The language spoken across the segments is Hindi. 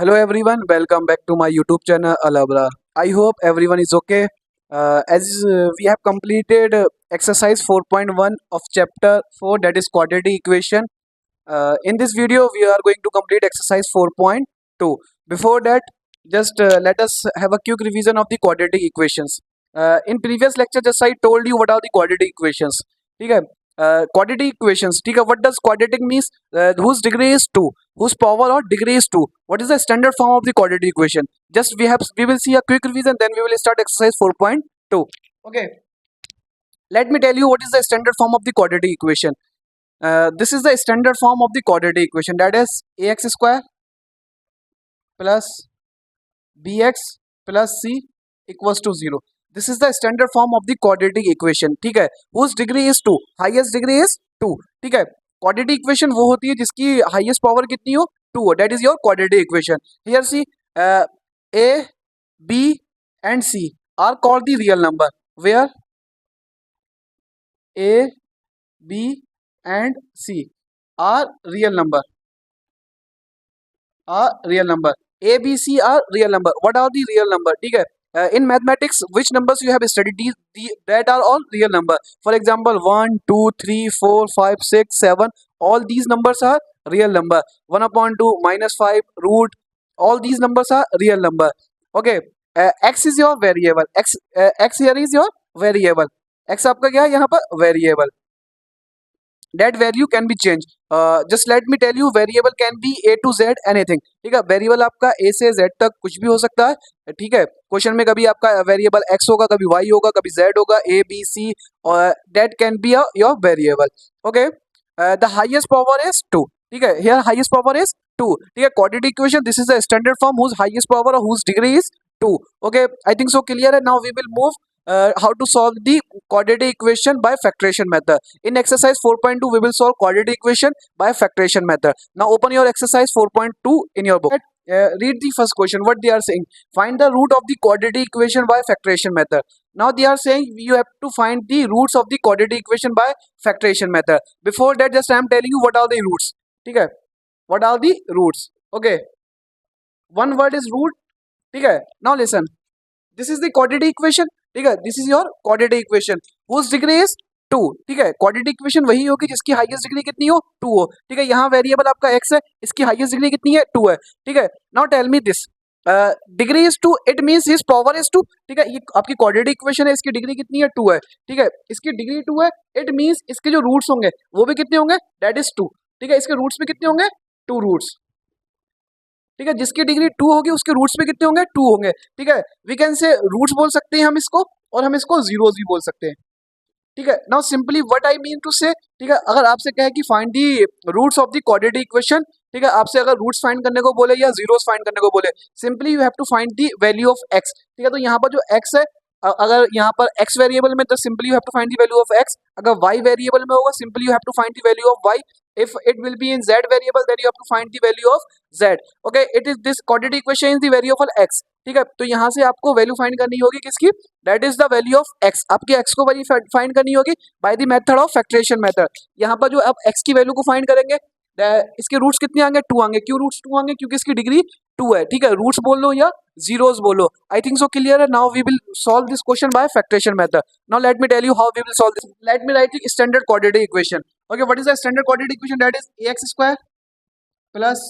Hello everyone, welcome back to my YouTube channel Alabra. I hope everyone is okay. As we have completed exercise 4.1 of chapter 4, that is quadratic equation. In this video we are going to complete exercise 4.2. Before that, just let us have a quick revision of the quadratic equations. In previous lecture just I told you what are the quadratic equations. ठीक है, quadratic equations, ठीक है. What does quadratic means? Whose degree is 2, whose power or degree is 2. What is the standard form of the quadratic equation? Just we will see a quick revision, then we will start exercise 4.2. Okay, let me tell you what is the standard form of the quadratic equation. This is the standard form of the quadratic equation, that is ax square plus bx plus c equals to 0. This is the standard form of the quadratic equation. ठीक है, whose degree is 2, highest degree is 2. ठीक है, quadratic equation वो होती है जिसकी highest power कितनी हो, 2 हो. That is your quadratic equation. Here see, a, b and c are called the real number, where a, b and c are real number, a b c are real number. What are the real number? ठीक है, in mathematics which numbers you have studied, that are all real number. For example, 1 2 3 4 5 6 7, all these numbers are real number. 1 upon 2 minus 5 root, all these numbers are real number. Okay, x is your variable, x here is your variable, x आपका क्या है यहाँ पर variable. That value can be changed. Just let me tell you, variable can be a to z anything. ठीक है, वेरिएबल आपका a से z तक कुछ भी हो सकता है. ठीक है, क्वेश्चन में कभी आपका वेरिएबल x होगा, कभी y होगा, कभी z होगा, a b c, और that can be your variable. Okay, the highest power is 2. ठीक है, here highest power is 2. ठीक है, quadratic equation, this is a standard form whose highest power or whose degree is 2. Okay, I think so clear. Now we will move how to solve the quadratic equation by factoration method. In exercise 4.2 we will solve quadratic equation by factoration method. Now open your exercise 4.2 in your book. Read the first question. What they are saying: find the root of the quadratic equation by factoration method. Now they are saying you have to find the roots of the quadratic equation by factoration method. Before that, just I am telling you what are the roots. ठीक है, what are the roots? Okay, one word is root. ठीक है, now listen, this is the quadratic equation. ठीक है, this is your quadratic equation, whose degree is 2. ठीक है, क्वाड्रेटिक इक्वेशन वही होगी जिसकी हाईएस्ट डिग्री कितनी हो, 2 हो. ठीक है, यहाँ वेरिएबल आपका x है, इसकी हाईएस्ट डिग्री कितनी है, 2 है. ठीक है, now tell me this, degree is 2, it means his power is 2. ठीक है, ये आपकी क्वाड्रेटिक इक्वेशन है, इसकी डिग्री कितनी है, 2 है. ठीक है, इसकी डिग्री 2 है, इट मींस इसके जो रूट्स होंगे वो भी कितने होंगे, दैट इज 2. ठीक है, इसके रूट्स भी कितने होंगे, 2 रूट्स. ठीक है, जिसकी डिग्री 2 होगी उसके रूट्स भी कितने होंगे, 2 होंगे. ठीक है, वी कैन से रूट्स बोल सकते हैं हम इसको, और हम इसको जीरोस भी बोल सकते हैं. ठीक है, now simply what I mean to say, ठीक है, अगर आपसे कहे कि find the roots of the quadratic equation, ठीक है, आपसे अगर रूट्स फाइंड करने को बोले या जीरोस फाइंड करने को बोले, simply you have to find the value of x. ठीक है, तो यहाँ पर जो एक्स है, अगर यहाँ पर x वेरिएबल में, तो simply you have to find the value of x. अगर y वेरिएबल में होगा, simply you have to find the value of y. If it will be in z variable, then you have to find the value of z. Okay, it is this quadratic equation is the value of x. ठीक है, तो यहाँ से आपको वैल्यू फाइंड करनी होगी किसकी, that is the value of x. आपके x को वैल्यू फाइंड करनी होगी by the method of factorisation method. यहाँ पर जो आप x की वैल्यू को फाइंड करेंगे, इसके रूट्स कितने आएंगे, 2 आएंगे. क्यों रूट्स 2 आएंगे, क्योंकि इसकी डिग्री 2 है. ठीक है, रूट्स बोल लो या जीरोस बोलो. आई थिंक सो क्लियर है. Now we will solve this question by factorisation method. Now let me tell you how we will solve this. Let me write the standard quadratic equation. Okay, what is the standard quadratic equation? That is ax square plus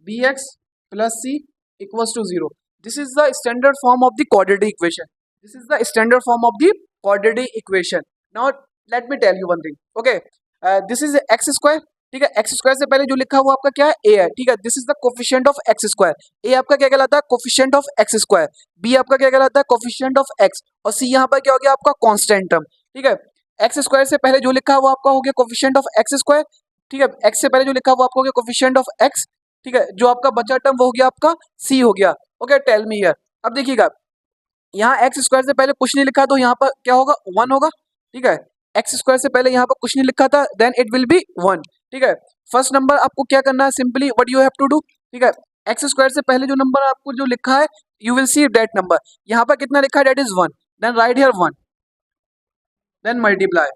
bx plus c equals to 0. This is the standard form of the quadratic equation. This is the standard form of the quadratic equation. Now let me tell you one thing. Okay, this is x square. ठीक है, x स्क्वायर से पहले जो लिखा हुआ आपका क्या है, a है. ठीक है, this is the coefficient of x square. a आपका क्या कहलाता है, coefficient of x square. b आपका क्या कहलाता है, कोफिशिएंट ऑफ x. और c यहाँ पर क्या हो गया आपका, कांस्टेंट टर्म. ठीक है, एक्स स्क्वायर से पहले जो लिखा हुआ आपका हो गया कोफिशिएंट ऑफ एक्स स्क्वायर. ठीक है, एक्स से पहले जो लिखा हुआ आपका हो गया कोफिशिएंट ऑफ एक्स. ठीक है, जो आपका बचा टर्म वो हो गया आपका सी हो गया. Okay, tell me here. अब देखिएगा, यहाँ एक्स स्क्वायर से पहले कुछ नहीं लिखा, तो यहाँ पर क्या होगा, 1 होगा. ठीक है, एक्स स्क्वायर से पहले यहाँ पर कुछ नहीं लिखा था, देन इट विल बी 1. ठीक है, फर्स्ट नंबर आपको क्या करना है, simply what you have to do. ठीक है, एक्स स्क्वायर से पहले जो नंबर आपको जो लिखा है, you will see that number. यहाँ पर कितना लिखा है, that is 1. Then write here 1, then multiply.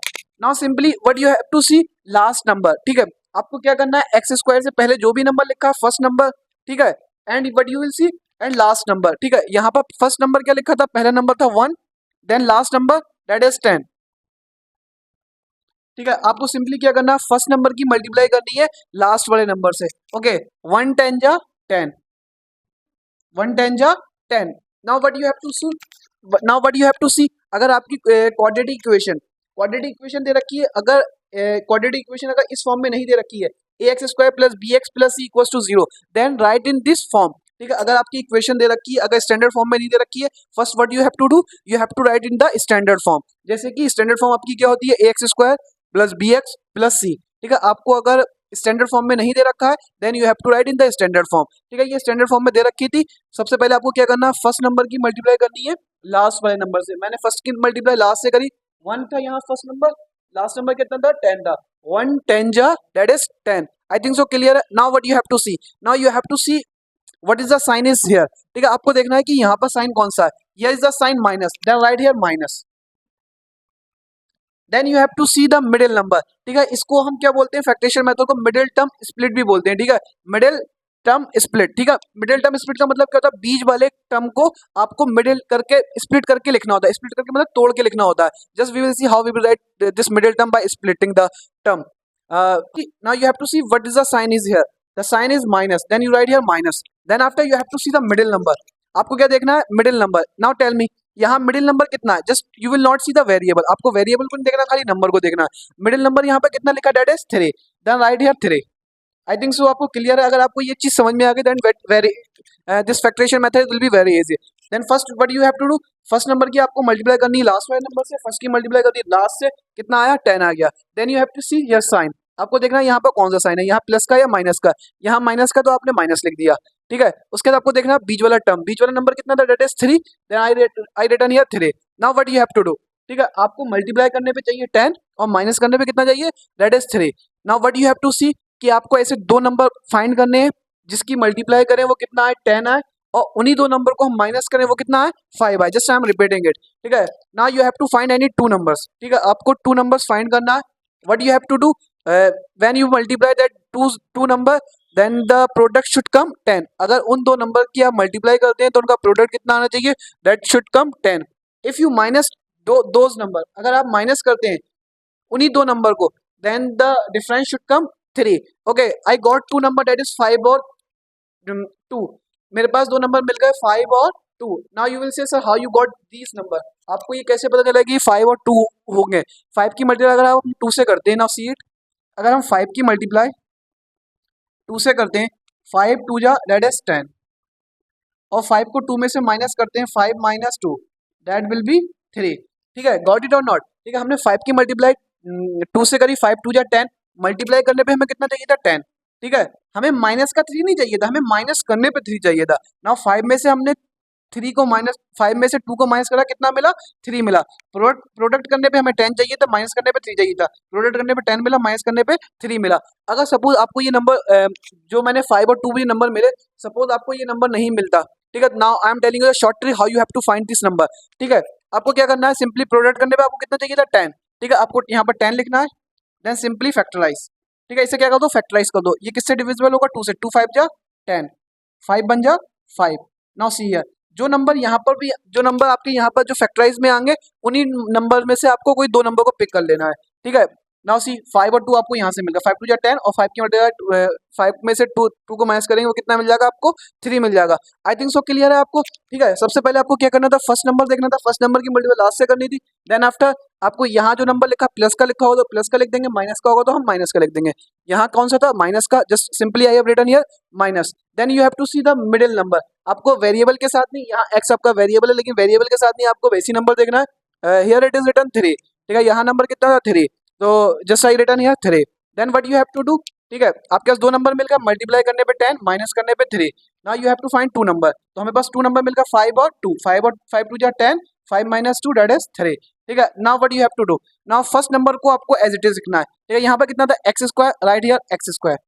Now simply what you have to see, last number. ठीक है, आपको क्या करना है, एक्स स्क्वायर से पहले जो भी नंबर लिखा है, फर्स्ट नंबर. ठीक है, and what you will C, and last number, ठीक है। यहाँ पर फर्स्ट नंबर क्या लिखा था, पहला नंबर था 1, then last number that is 10, ठीक है। आपको सिंपली क्या करना है, फर्स्ट नंबर की मल्टीप्लाई करनी है लास्ट वाले नंबर से, ओके। 1 10 जा 10, 1 10 जा 10। Now what you have to see, now what you have to see, अगर आपकी क्वाड्रेटिक इक्वेशन दे रखी है, अगर क्वाड्रेटिक इक्वेशन अगर इस फॉर्म में नहीं दे रखी है, ax² plus bx plus c equals to 0, then write in this form, ठीक है। अगर आपकी इक्वेशन दे रखी है, अगर स्टैंडर्ड फॉर्म में नहीं दे रखी है, first what you have to do, you have to write in the standard form. जैसे कि स्टैंडर्ड फॉर्म आपकी क्या होती है, ax² plus bx plus c, ठीक है। आपको अगर स्टैंडर्ड फॉर्म में नहीं दे रखा है, then you have to write in the standard form, ठीक है। ये स्टैंडर्ड फॉर्म में दे रखी थी। सबसे पहले आपको क्या करना है, फर्स्ट नंबर की मल्टीप्लाई करनी है लास्ट वाले नंबर से। मैंने फर्स्ट की मल्टीप्लाई लास्ट से करी, 1 था यहाँ फर्स्ट नंबर, लास्ट नंबर कितना था, 10 था, 1 10 जा that is 10। I think so clear है। Now what you have to see, now you have to see what is the sign is here, ठीक है। आपको देखना है कि यहाँ पर साइन कौन सा है, here is the sign minus, then write here minus, then you have to see the middle number, ठीक है। इसको हम क्या बोलते हैं, फैक्टरेशन मेथड को मिडिल टर्म स्प्लिट भी बोलते हैं, ठीक है। मिडिल टर्म स्प्लिट, ठीक है। मिडिल टर्म स्प्लिट का मतलब क्या होता है, बीच वाले टर्म को आपको मिडिल करके स्प्लिट करके लिखना होता है। स्प्लिट करके मतलब तोड़ के लिखना होता है। Just we will see how we will write this middle term by splitting the term. Now you have to see what is the sign is here, the sign is minus, then you write here minus, then after you have to see the middle number. आपको क्या देखना है, middle number. Now tell me यहाँ मिडिल नंबर कितना है, just you will not see the variable, आपको वेरिएबल को नहीं देखना, खाली नंबर को देखना है। मिडिल नंबर यहाँ पे कितना लिखा, that is 3, then write here 3। I think so आपको क्लियर है। अगर आपको ये चीज समझ में आ गई, then very this factorisation method will be very easy. Then first what you have to do, first number की आपको मल्टीप्लाई करनी है लास्ट वाले नंबर से, फर्स्ट की मल्टीप्लाई करनी है लास्ट से, कितना आया, 10 आ गया। Then you have to see here sign, आपको देखना है यहाँ पर कौन सा साइन है, यहाँ प्लस का या माइनस का, यहाँ माइनस का तो आपने माइनस लिख दिया, ठीक है। उसके बाद आपको देखना है बीच वाला टर्म, बीच वाला नंबर कितना था, that is 3, then I return here 3। Now what you have to do, ठीक है। आपको मल्टीप्लाई करने पे चाहिए 10 और माइनस करने पे कितना चाहिए, that is 3। Now what you have to see कि आपको ऐसे दो नंबर फाइंड करने हैं, जिसकी मल्टीप्लाई करें वो कितना है, 10 है, और उन्हीं दो नंबर को हम माइनस करें वो कितना है, 5 है। Just I am repeating it, ठीक है। Now you have to find any two numbers, ठीक है। आपको टू नंबर्स फाइंड करना है। What you have to do, when you multiply that two number, then the product should come 10। अगर उन दो नंबर की आप मल्टीप्लाई करते हैं तो उनका प्रोडक्ट कितना आना चाहिए, that should come 10। If you minus those number, अगर आप माइनस करते हैं उन्हीं दो नंबर को, then the difference should come 3। Okay, I got two number that is 5 और 2। मेरे पास दो नंबर मिल गए, 5 और 2। Now you will say sir how you got these number, आपको ये कैसे पता चला कि 5 और 2 होंगे। 5 की मल्टीप्लाई अगर हम 2 से करते हैं, नाउ सी इट, अगर हम 5 की मल्टीप्लाई 2 से करते हैं, 5 2 जा दैट इज 10, और 5 को 2 में से माइनस करते हैं, 5 माइनस 2 दैट विल बी 3, ठीक है। गॉट इट और नॉट, ठीक है। हमने 5 की मल्टीप्लाई 2 से करी, 5 2 जा 10, मल्टीप्लाई करने पे हमें कितना चाहिए था, 10, ठीक है। हमें माइनस का 3 नहीं चाहिए था, हमें माइनस करने पे 3 चाहिए था। नाउ 5 में से हमने 3 को माइनस, 5 में से 2 को माइनस करा, कितना मिला, 3 मिला। प्रोडक्ट करने पे हमें 10 चाहिए था, माइनस करने पे 3 चाहिए था। प्रोडक्ट करने पे 10 मिला, माइनस करने पे 3 मिला। अगर सपोज आपको ये नंबर जो मैंने 5 और 2 भी नंबर मिले, सपोज आपको ये नंबर नहीं मिलता, ठीक है। Now I am telling you short trick how you have to find this number, ठीक है। आपको क्या करना है, सिंपली प्रोडक्ट करने पे आपको कितना चाहिए था, 10, ठीक है। आपको यहाँ पर 10 लिखना है, देन सिंपली फैक्टराइज, ठीक है। इसे क्या कर दो, फैक्टराइज कर दो। ये किससे डिविजिबल होगा, 2 से, 2 5 जा 10, 5 बन जा 5। नाउ सी हियर, जो नंबर यहाँ पर भी, जो नंबर आपके यहाँ पर जो फैक्टराइज में आएंगे, उन्हीं नंबर में से आपको कोई दो नंबर को पिक कर लेना है, ठीक है। नाउ सी 5 और 2 आपको यहाँ से मिल गया, 5 2 जा 10, और 5 की मल्टीप्लाई 5 में से 2 को माइनस करेंगे, वो कितना मिल जाएगा आपको, 3 मिल जाएगा। आई थिंक सो क्लियर है आपको, ठीक है। सबसे पहले आपको क्या करना था, फर्स्ट नंबर देखना था, फर्स्ट नंबर की मल्टीप्लाई लास्ट से करनी थी। देन आफ्टर आपको यहाँ जो नंबर लिखा प्लस का लिखा होगा तो प्लस का लिख देंगे, माइनस का होगा तो हम माइनस का लिख देंगे। यहाँ कौन सा था, माइनस का, just simply I have written here minus. Then you have to see the middle number, आपको वेरिएबल के साथ नहीं, यहाँ एक्स आपका वेरिएबल है, लेकिन वेरिएबल के साथ नहीं, आपको वैसी नंबर देखना है। हियर इट इज रिटन 3, ठीक है। यहाँ नंबर कितना था, 3, तो just I written here 3। Then what you have to do, ठीक है। आपके पास दो नंबर मिल गया, मल्टीप्लाई करने पे 10, माइनस करने पे 3। Now you have to find two number, तो हमें पास टू नंबर मिल गया, 5 और 2, 5 और 5 2 जा 10, 5 माइनस 2 दैट इज 3, ठीक है। Now what you have to do, now first number को आपको एज इट इज लिखना है, ठीक है। यहाँ पर कितना था, x square, write here x square,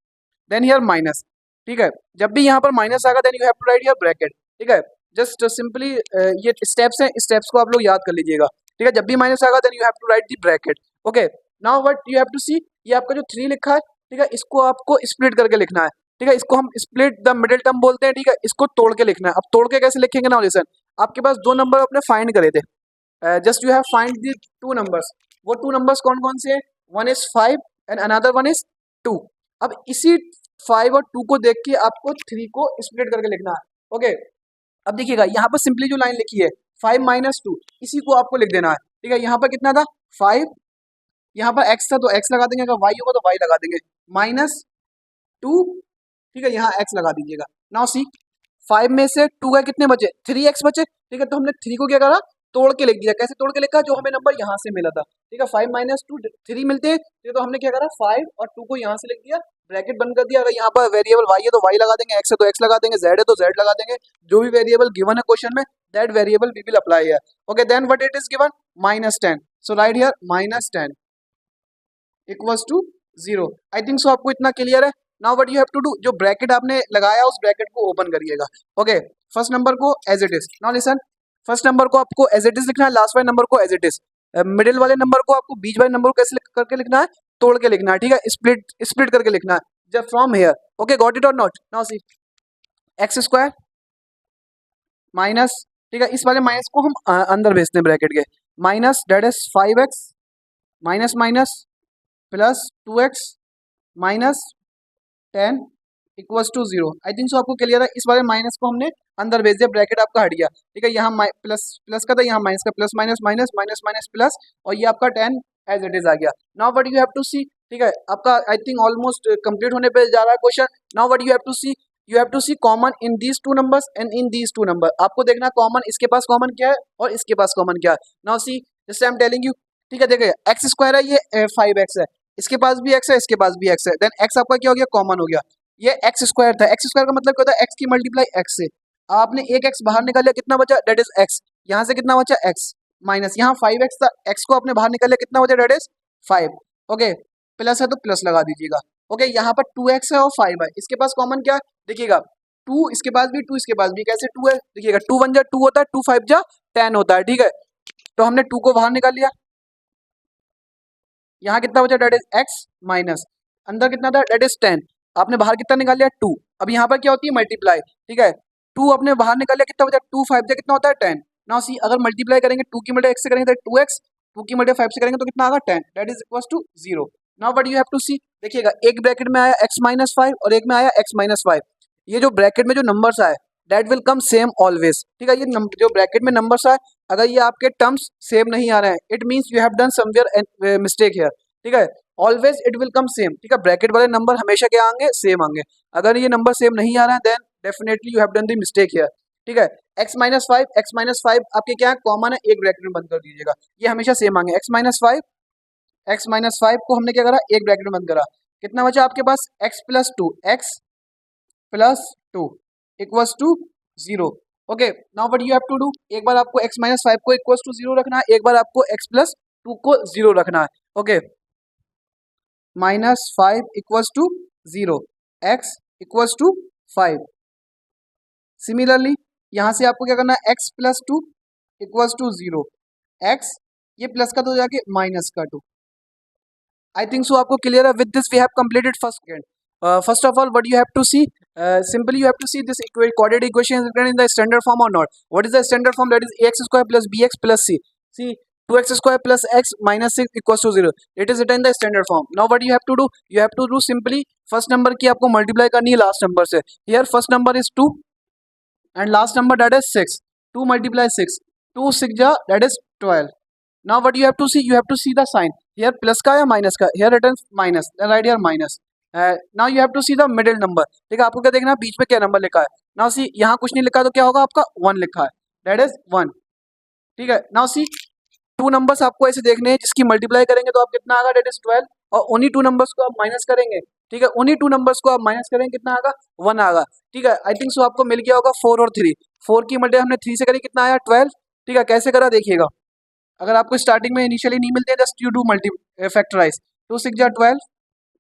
then here minus, ठीक है। जब भी यहाँ पर माइनस आएगा, then you have to write here bracket, ठीक है। जस्ट सिंपली ये स्टेप्स हैं, स्टेप्स को आप लोग याद कर लीजिएगा, ठीक है। जब भी माइनस आएगा, then you have to write the bracket, okay. Now what you have to see, ये आपका जो 3 लिखा है, ठीक है, इसको आपको स्प्लिट करके लिखना है। ठीक है, इसको हम स्प्लिट द मिडिल टर्म बोलते हैं। ठीक है, इसको तोड़ के लिखना है। अब तोड़ के कैसे लिखेंगे ना, लिसन, आपके पास दो नंबर अपने फाइंड करे थे, just you have find the two numbers. वो टू नंबर्स कौन कौन से हैं? One is 5 and another one is 2। अब इसी 5 और 2 को देख के आपको 3 को स्प्लिट करके लिखना है। ओके, अब देखिएगा यहाँ पर सिंपली जो लाइन लिखी है 5 माइनस 2, इसी को आपको लिख देना है। ठीक है, यहाँ पर कितना था 5, यहाँ पर x था तो x लगा देंगे, अगर y होगा तो y लगा देंगे, माइनस 2। ठीक है, यहाँ x लगा दीजिएगा। नाउ सी 5 में से 2 गए, कितने बचे? 3x बचे। ठीक है, तो हमने 3 को क्या करा, तोड़ के लिख दिया। कैसे तोड़ के लिखा? जो हमें नंबर यहाँ से मिला था। ठीक है, 5 माइनस 2 3 मिलते हैं। ठीक है, तो हमने क्या करा, 5 और 2 को यहाँ से लिख दिया, ब्रैकेट बंद कर दिया। अगर यहाँ पर वेरिएबल y है तो y लगा देंगे, x है तो x लगा देंगे, z है तो z लगा देंगे। जो भी वेरिएबल गिवन है क्वेश्चन में, that variable we will apply here. Okay, then what it is given, -10। So write here -10 equals to 0। I think so आपको इतना क्लियर है। Now what you have to do, जो ब्रैकेट आपने लगाया उस ब्रैकेट को ओपन करिएगा। ओके, फर्स्ट नंबर को as it is. Now listen, first number को आपको एज इट इज लिखना है, लास्ट वाले नंबर को एज इट इज। मिडिल वाले नंबर को आपको बीच वाले नंबर को कैसे करके लिखना है, तोड़ के लिखना है। ठीक है, स्प्लिट करके लिखना है, जब from here. Okay, got it और not? Now see X square minus, ठीक है, इस वाले माइनस को हम अंदर भेजते हैं ब्रैकेट के, minus that is 5x minus minus plus 2x minus 10 equals to 0। I think so आपको क्लियर है। इस वाले माइनस को हमने अंदर भेज दिया, ब्रैकेट आपका हट गया। ठीक है, यहाँ प्लस प्लस का था, यहाँ माइनस का, plus minus minus minus minus plus, और ये आपका 10 एज इट इज आ गया। Now what you have to see, ठीक है, आपका आई थिंक ऑलमोस्ट कंप्लीट होने पे जा रहा है question. Now what you have to see, you have to see common in these two numbers and in these two number. आपको देखना कॉमन, इसके पास कॉमन क्या है और इसके पास कॉमन क्या है। Now C just I am telling you, ठीक है, देखिए एक्स स्क्वायर है, ये 5x है, इसके पास भी x है, इसके पास भी x है, देन x आपका क्या हो गया, कॉमन हो गया। ये एक्स स्क्वायर था, एक्स स्क्वायर का मतलब क्या होता है, एक्स की मल्टीप्लाई एक्स से। आपने एक एक्स बाहर निकाल लिया, कितना बचा, डेट इज एक्स। यहाँ से कितना बचा, एक्स माइनस, यहाँ 5x था, एक्स को आपने बाहर निकाल लिया, कितना बचा, डेट इज 5। ओके, प्लस है तो प्लस लगा दीजिएगा। ओके, यहाँ पर 2x है और 5 है, इसके पास कॉमन क्या है, देखिएगा 2 इसके पास भी, 2 इसके पास भी, कैसे 2 है, देखिएगा 2 1 जा 2 होता है, 2 5 जा 10 होता है। ठीक है, तो हमने 2 को बाहर निकाल लिया, यहाँ कितना बचा, डेट इज एक्स माइनस, अंदर कितना था, डेट इज 10, आपने बाहर कितना निकाल लिया, 2। अब यहाँ पर क्या होती है, मल्टीप्लाई। ठीक है, 2 आपने बाहर निकाल लिया, कितना बचा, 2 5 कितना होता है, 10। नाउ सी अगर मल्टीप्लाई करेंगे 2 की मल्टीप्लाई x से करेंगे तो 2x, 2 की मल्टीप्लाई 5 से करेंगे तो कितना आएगा, 10, that is equals to 0। Now what you have to see, देखिएगा एक ब्रैकेट में आया x माइनस 5 और एक में आया x माइनस 5। ये जो ब्रैकेट में जो नंबर्स आए that will come same always. ठीक है, ये जो ब्रैकेट में नंबर्स आए, अगर ये आपके टर्म्स सेम नहीं आ रहे हैं, it means you have done somewhere mistake here. ठीक है, always it will come same. ठीक है, ब्रैकेट वाले नंबर हमेशा क्या आएंगे, सेम आएंगे। अगर ये नंबर सेम नहीं आ रहा है then definitely you have done the mistake here. ठीक है, x माइनस 5 आपके क्या है, कॉमन है, एक ब्रैकेट में बंद कर दीजिएगा, ये हमेशा सेम आएंगे। x माइनस 5 को हमने क्या करा, एक ब्रैकेट में बंद करा, कितना बचा आपके पास, x plus 2 equals to 0। Okay, now what you have to do, एक बार आपको x माइनस 5 को इक्वल्स टू 0 रखना है, एक बार आपको x प्लस 2 को 0 रखना है। Okay, -5 equals to 0, x equals to 5। Similarly यहाँ से आपको क्या करना है, x plus 2 equals to 0, x ये प्लस का तो जाके माइनस का 2। आई थिंक सो आपको क्लियर है। With this we have completed first second. First of all, what you have to see, simply you have to see this quadratic equation is written in the standard form or not. What is the standard form? That is ax square plus bx plus c. See, 2x square plus x minus 6 equals to 0. It is written in the standard form. Now what you have to do? You have to do simply first number की आपको multiply करनी है last number से. Here first number is 2 and last number that is 6. 2 multiply 6. 2 6 ja that is 12. Now what you have to see? You have to see the sign. Here plus का या minus का? Here written minus. Then write here minus. Now you have to see the middle number. ठीक है, आपको क्या देखना है, बीच में क्या नंबर लिखा है। नाउ सी यहाँ कुछ नहीं लिखा तो क्या होगा, आपका 1 लिखा है, दैट इज 1। ठीक है, नाउ सी 2 नंबर्स आपको ऐसे देखने हैं जिसकी मल्टीप्लाई करेंगे तो आप कितना आएगा, दैट इज 12, और उन्हीं 2 नंबर्स को आप माइनस करेंगे। ठीक है, उन्हीं 2 नंबर्स को आप माइनस करेंगे, कितना आएगा, 1 आएगा। ठीक है, आई थिंक सो आपको मिल गया होगा 4 और 3। 4 की मल्टीप्लाई हमने 3 से करी, कितना आया, 12। ठीक है, कैसे करा देखिएगा, अगर आपको स्टार्टिंग में इनिशियली नहीं मिलते, just you do multi factorise. 2 6 जा 12,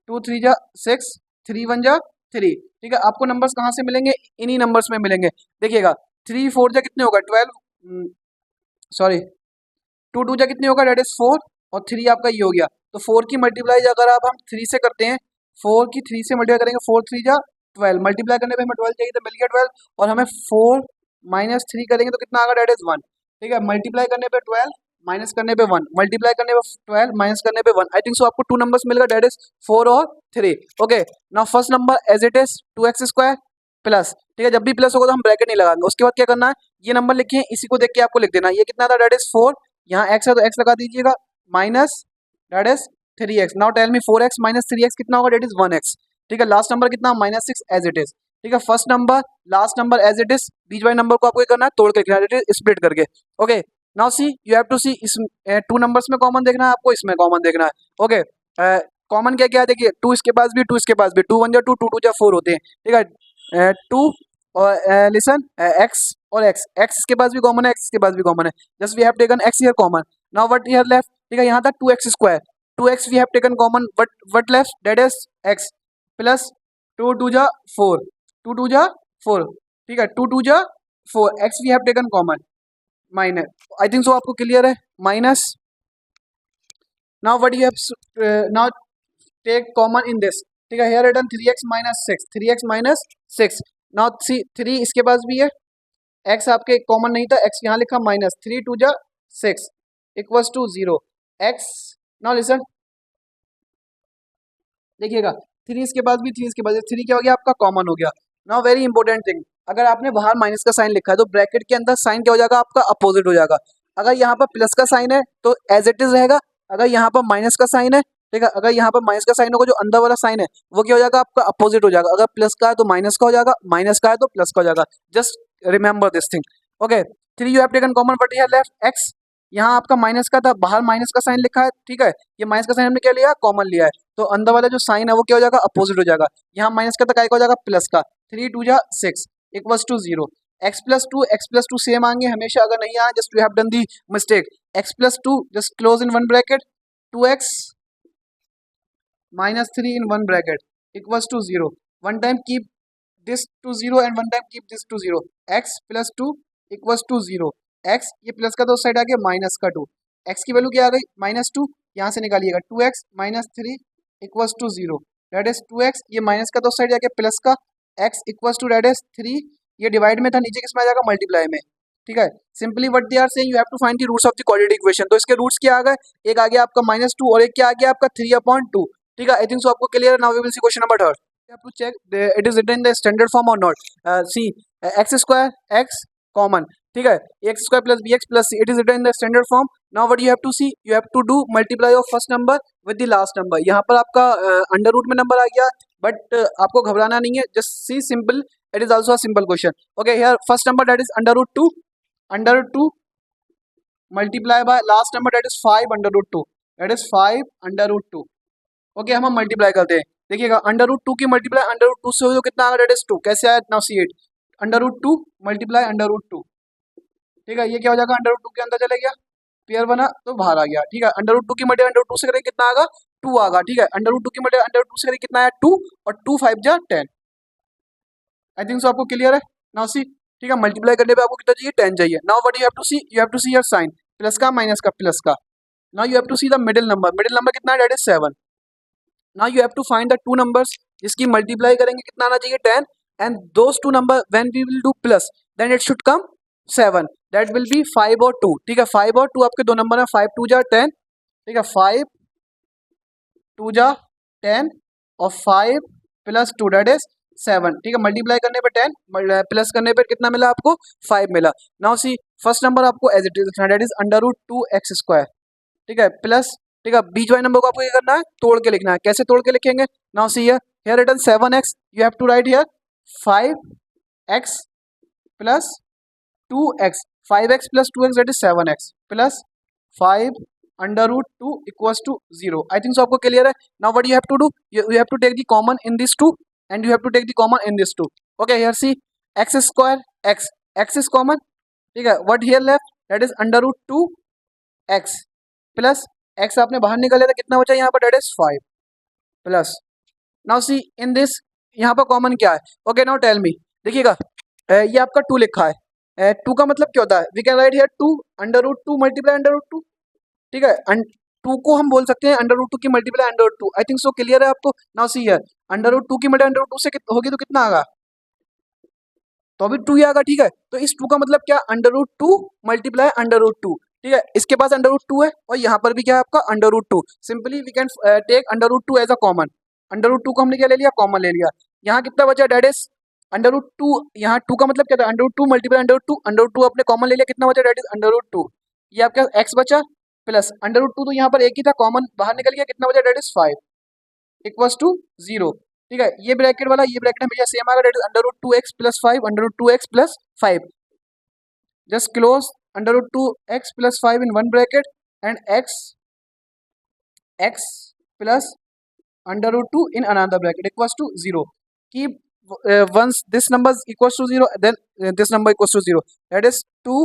2 3 जा 6, 3 1 जा 3। ठीक है, आपको नंबर्स कहाँ से मिलेंगे, इन्हीं नंबर्स में मिलेंगे। देखिएगा 3 4 जा कितने होगा, 12, सॉरी 2 2 जा कितने होगा, डेट इज 4, और 3 आपका ये हो गया। तो 4 की मल्टीप्लाई अगर आप हम 3 से करते हैं, 4 की 3 से मल्टीप्लाई करेंगे, 4 3 जा 12 मल्टीप्लाई करने पे हमें 12 चाहिए तो मिल गया 12 और हमें 4 माइनस 3 करेंगे तो कितना आएगा डेट इज 1। ठीक है, मल्टीप्लाई करने पे 12 माइनस करने पे 1, मल्टीप्लाई करने पे 12 माइनस करने पे 1। आई थिंक सो आपको टू नंबर्स मिल गए, डेट इज 4 और 3। Okay, now first number as it is 2x square plus, ठीक है, जब भी प्लस होगा तो हम ब्रैकेट नहीं लगाएंगे। उसके बाद क्या करना है, ये नंबर लिखे हैं इसी को देख के आपको लिख देना है। ये कितना था, डेट इज 4, यहाँ x है तो x लगा दीजिएगा, minus that is 3x। Now tell me 4x minus 3x कितना होगा, डेट इज 1x। ठीक है, लास्ट नंबर कितना, -6 एज इट इज। ठीक है, first number last number as it is, बीच वाले नंबर को आपको क्या करना है, तोड़ के लिखना है, स्प्लिट करके। Okay, now see you have to see, इस टू नंबर्स में कॉमन देखना है आपको, इसमें कॉमन देखना है। ओके, कॉमन क्या क्या है, देखिए 2 इसके पास भी, 2 इसके पास भी, 2 1 जा 2, 2 2 जा 4 होते हैं। ठीक है, 2 और लिसन x और x इसके पास भी कॉमन है, x इसके पास भी कॉमन है, just we have taken x here common. Now what here left, ठीक है, यहाँ था 2x square, 2x we have taken common, what left, that is x plus 2 2 जा 4, 2 2 जा 4। ठीक है, 2 2 जा 4, x we have taken common, minus, I think so आपको क्लियर है, minus. Now what you have, now take common in this. ठीक है, here written 3x minus 6, 3x minus 6। Now see 3 इसके पास भी है, x आपके कॉमन नहीं था, x यहाँ लिखा माइनस 3 2 जा 6 equals to 0 x। Now listen, देखिएगा 3 इसके पास भी, 3 इसके पास, 3 क्या हो गया आपका, कॉमन हो गया। नाउ वेरी इंपॉर्टेंट थिंग, अगर आपने बाहर माइनस का साइन लिखा है तो ब्रैकेट के अंदर साइन क्या हो जाएगा आपका, अपोजिट हो जाएगा। अगर यहाँ पर प्लस का साइन है तो एज इट इज रहेगा, अगर यहाँ पर माइनस का साइन है, ठीक है, अगर यहाँ पर माइनस का साइन होगा, जो अंदर वाला साइन है वो क्या हो जाएगा आपका, अपोजिट हो जाएगा। अगर प्लस का है तो माइनस का हो जाएगा, माइनस का है तो प्लस का हो जाएगा। Just remember this thing. Okay, 3 you have taken common, but here left x, यहाँ आपका माइनस का था, बाहर माइनस का साइन लिखा है। ठीक है, ये माइनस का साइन हमने क्या लिया, कॉमन लिया है, तो अंदर वाला जो साइन है वो क्या हो जाएगा, अपोजिट हो जाएगा। यहाँ माइनस का था, काय का हो जाएगा, प्लस का, 3 2 जा 6 equals to 0 x plus two same आएंगे हमेशा, अगर नहीं आए just we have done the mistake. x plus 2 just close in one bracket, 2x minus 3 in one bracket equals to 0। One time keep this to 0 and one time keep this to 0, x plus 2 equals to 0। x ये प्लस का तो साइड आ गया, माइनस का 2, x की वैल्यू क्या आ गई, -2, यहाँ से निकालिएगा, 2x minus 3 equals to 0, that is 2x, ये माइनस का तो साइड आ गया, प्लस का, x equals to that is 3, ये डिवाइड में था, नीचे किस में आ जाएगा, मल्टीप्लाई में। ठीक है, simply what they are saying, you have to find the roots of the quadratic equation. तो इसके रूट्स क्या आ गए, एक आ गया आपका -2 और एक क्या आ गया आपका 3/2। ठीक है, आई थिंक सो आपको क्लियर है। Now we will see question number 3। You have to check it is written in the standard form or not. See, x square x common, ठीक है, x square plus bx plus c, it is written in the standard form. Now what you have to see, you have to do multiply of first number with the last number. यहाँ पर आपका अंडर रूट में नंबर आ गया, बट आपको घबराना नहीं है, just see simple, it is also a simple question. Okay, here first number that is under root 2 multiply by last number that is 5 under root 2, that is 5 under root 2. Okay, हम मल्टीप्लाई करते हैं, देखिएगा अंडर रूट 2 की मल्टीप्लाई अंडर रूट 2 से हो तो कितना आएगा, डेट इज 2, कैसे आया, now see it, under root 2 multiply under root 2। ठीक है, ये क्या हो जाएगा, अंडर रूट 2 के अंदर चले गया, पेयर बना तो बाहर आ गया। ठीक है, अंडर रूट 2 की मल्टीप्लाई अंडर रूट 2 से करेंगे कितना आएगा, 2 आएगा। ठीक है, अंडर रूट 2 की मल्टीप्लाई अंडर रूट 2 से करेंगे कितना आया, 2, और 2 5 जा 10। आई थिंक सो आपको क्लियर है। नाउ सी, ठीक है, मल्टीप्लाई करने पे आपको कितना चाहिए, 10 चाहिए। Now what you have to see, you have to see your sign, plus का माइनस का, प्लस का। Now you have to see the middle number कितना है, that is 7। Now you have to find the two numbers जिसकी मल्टीप्लाई करेंगे कितना आना चाहिए, 10, and those two number when we will do plus then it should come 7, that will be 5 और 2। ठीक है, 5 और 2 आपके दो नंबर है, 5 2 जा 10। ठीक है, 5 2 जा 10 और 5 प्लस 2 डेट इज 7। ठीक है, मल्टीप्लाई करने पे 10, प्लस करने पे कितना मिला आपको, 5 मिला। नाउ सी फर्स्ट नंबर आपको एज इट इज लिखना है, that is under root 2x square. ठीक है, प्लस, ठीक है, बीच वाले नंबर को आपको क्या करना है, तोड़ के लिखना है। कैसे तोड़ के लिखेंगे, now see here written 7x, you have to write here 5x plus 2x, 5x plus 2x that is 7x plus 5 under root 2 equals to 0। I think so आपको क्लियर है। Now what you have to do, you have to take the common in this 2 and you have to take the common in this 2। Okay, here see x square x is common. ठीक है, what here left, that is under root 2x plus x आपने बाहर निकाले तो कितना बचा यहाँ पर, that is 5 plus. Now see in this, यहाँ पर कॉमन क्या है। ओके, नाउ टेल मी, देखिएगा ये आपका 2 लिखा है, 2 का मतलब क्या होता है, we can write here 2 under root 2 multiply under root 2। ठीक है, टू को हम बोल सकते हैं अंडर रूट टू की multiply under root two. I think so clear है आपको। Now see here, under root two की मल्टीप्लाई अंडर रूट टू से होगी तो कितना आएगा, तो अभी टू ही आएगा, ठीक है। तो इस टू का मतलब क्या, under root two multiply under root two, ठीक है। इसके पास अंडर रूट टू है और यहाँ पर भी क्या है आपका under root two. Simply we can take under root two as a common. Under root two को हमने क्या ले लिया, कॉमन ले लिया। यहाँ कितना बचा, that is under root two. यहाँ टू का मतलब क्या था, under root two multiply under root two अपने कॉमन ले लिया, कितना बचा, that is under root two. ये आपका एक्स बचा प्लस अंडर रूट टू, तो यहाँ पर एक ही था, कॉमन बाहर निकल गया, कितना बचा, डेट इज 5 इक्वल्स टू 0, ठीक है। ये ब्रैकेट वाला ये ब्रैकेट हमेशा सेम आएगा, that is under root two x plus 5 under root two x plus 5। just close under root 2 x plus 5 in one bracket and x plus under root 2 in another bracket equals to 0. Keep once this number is equals to 0, then this number equals to 0, that is 2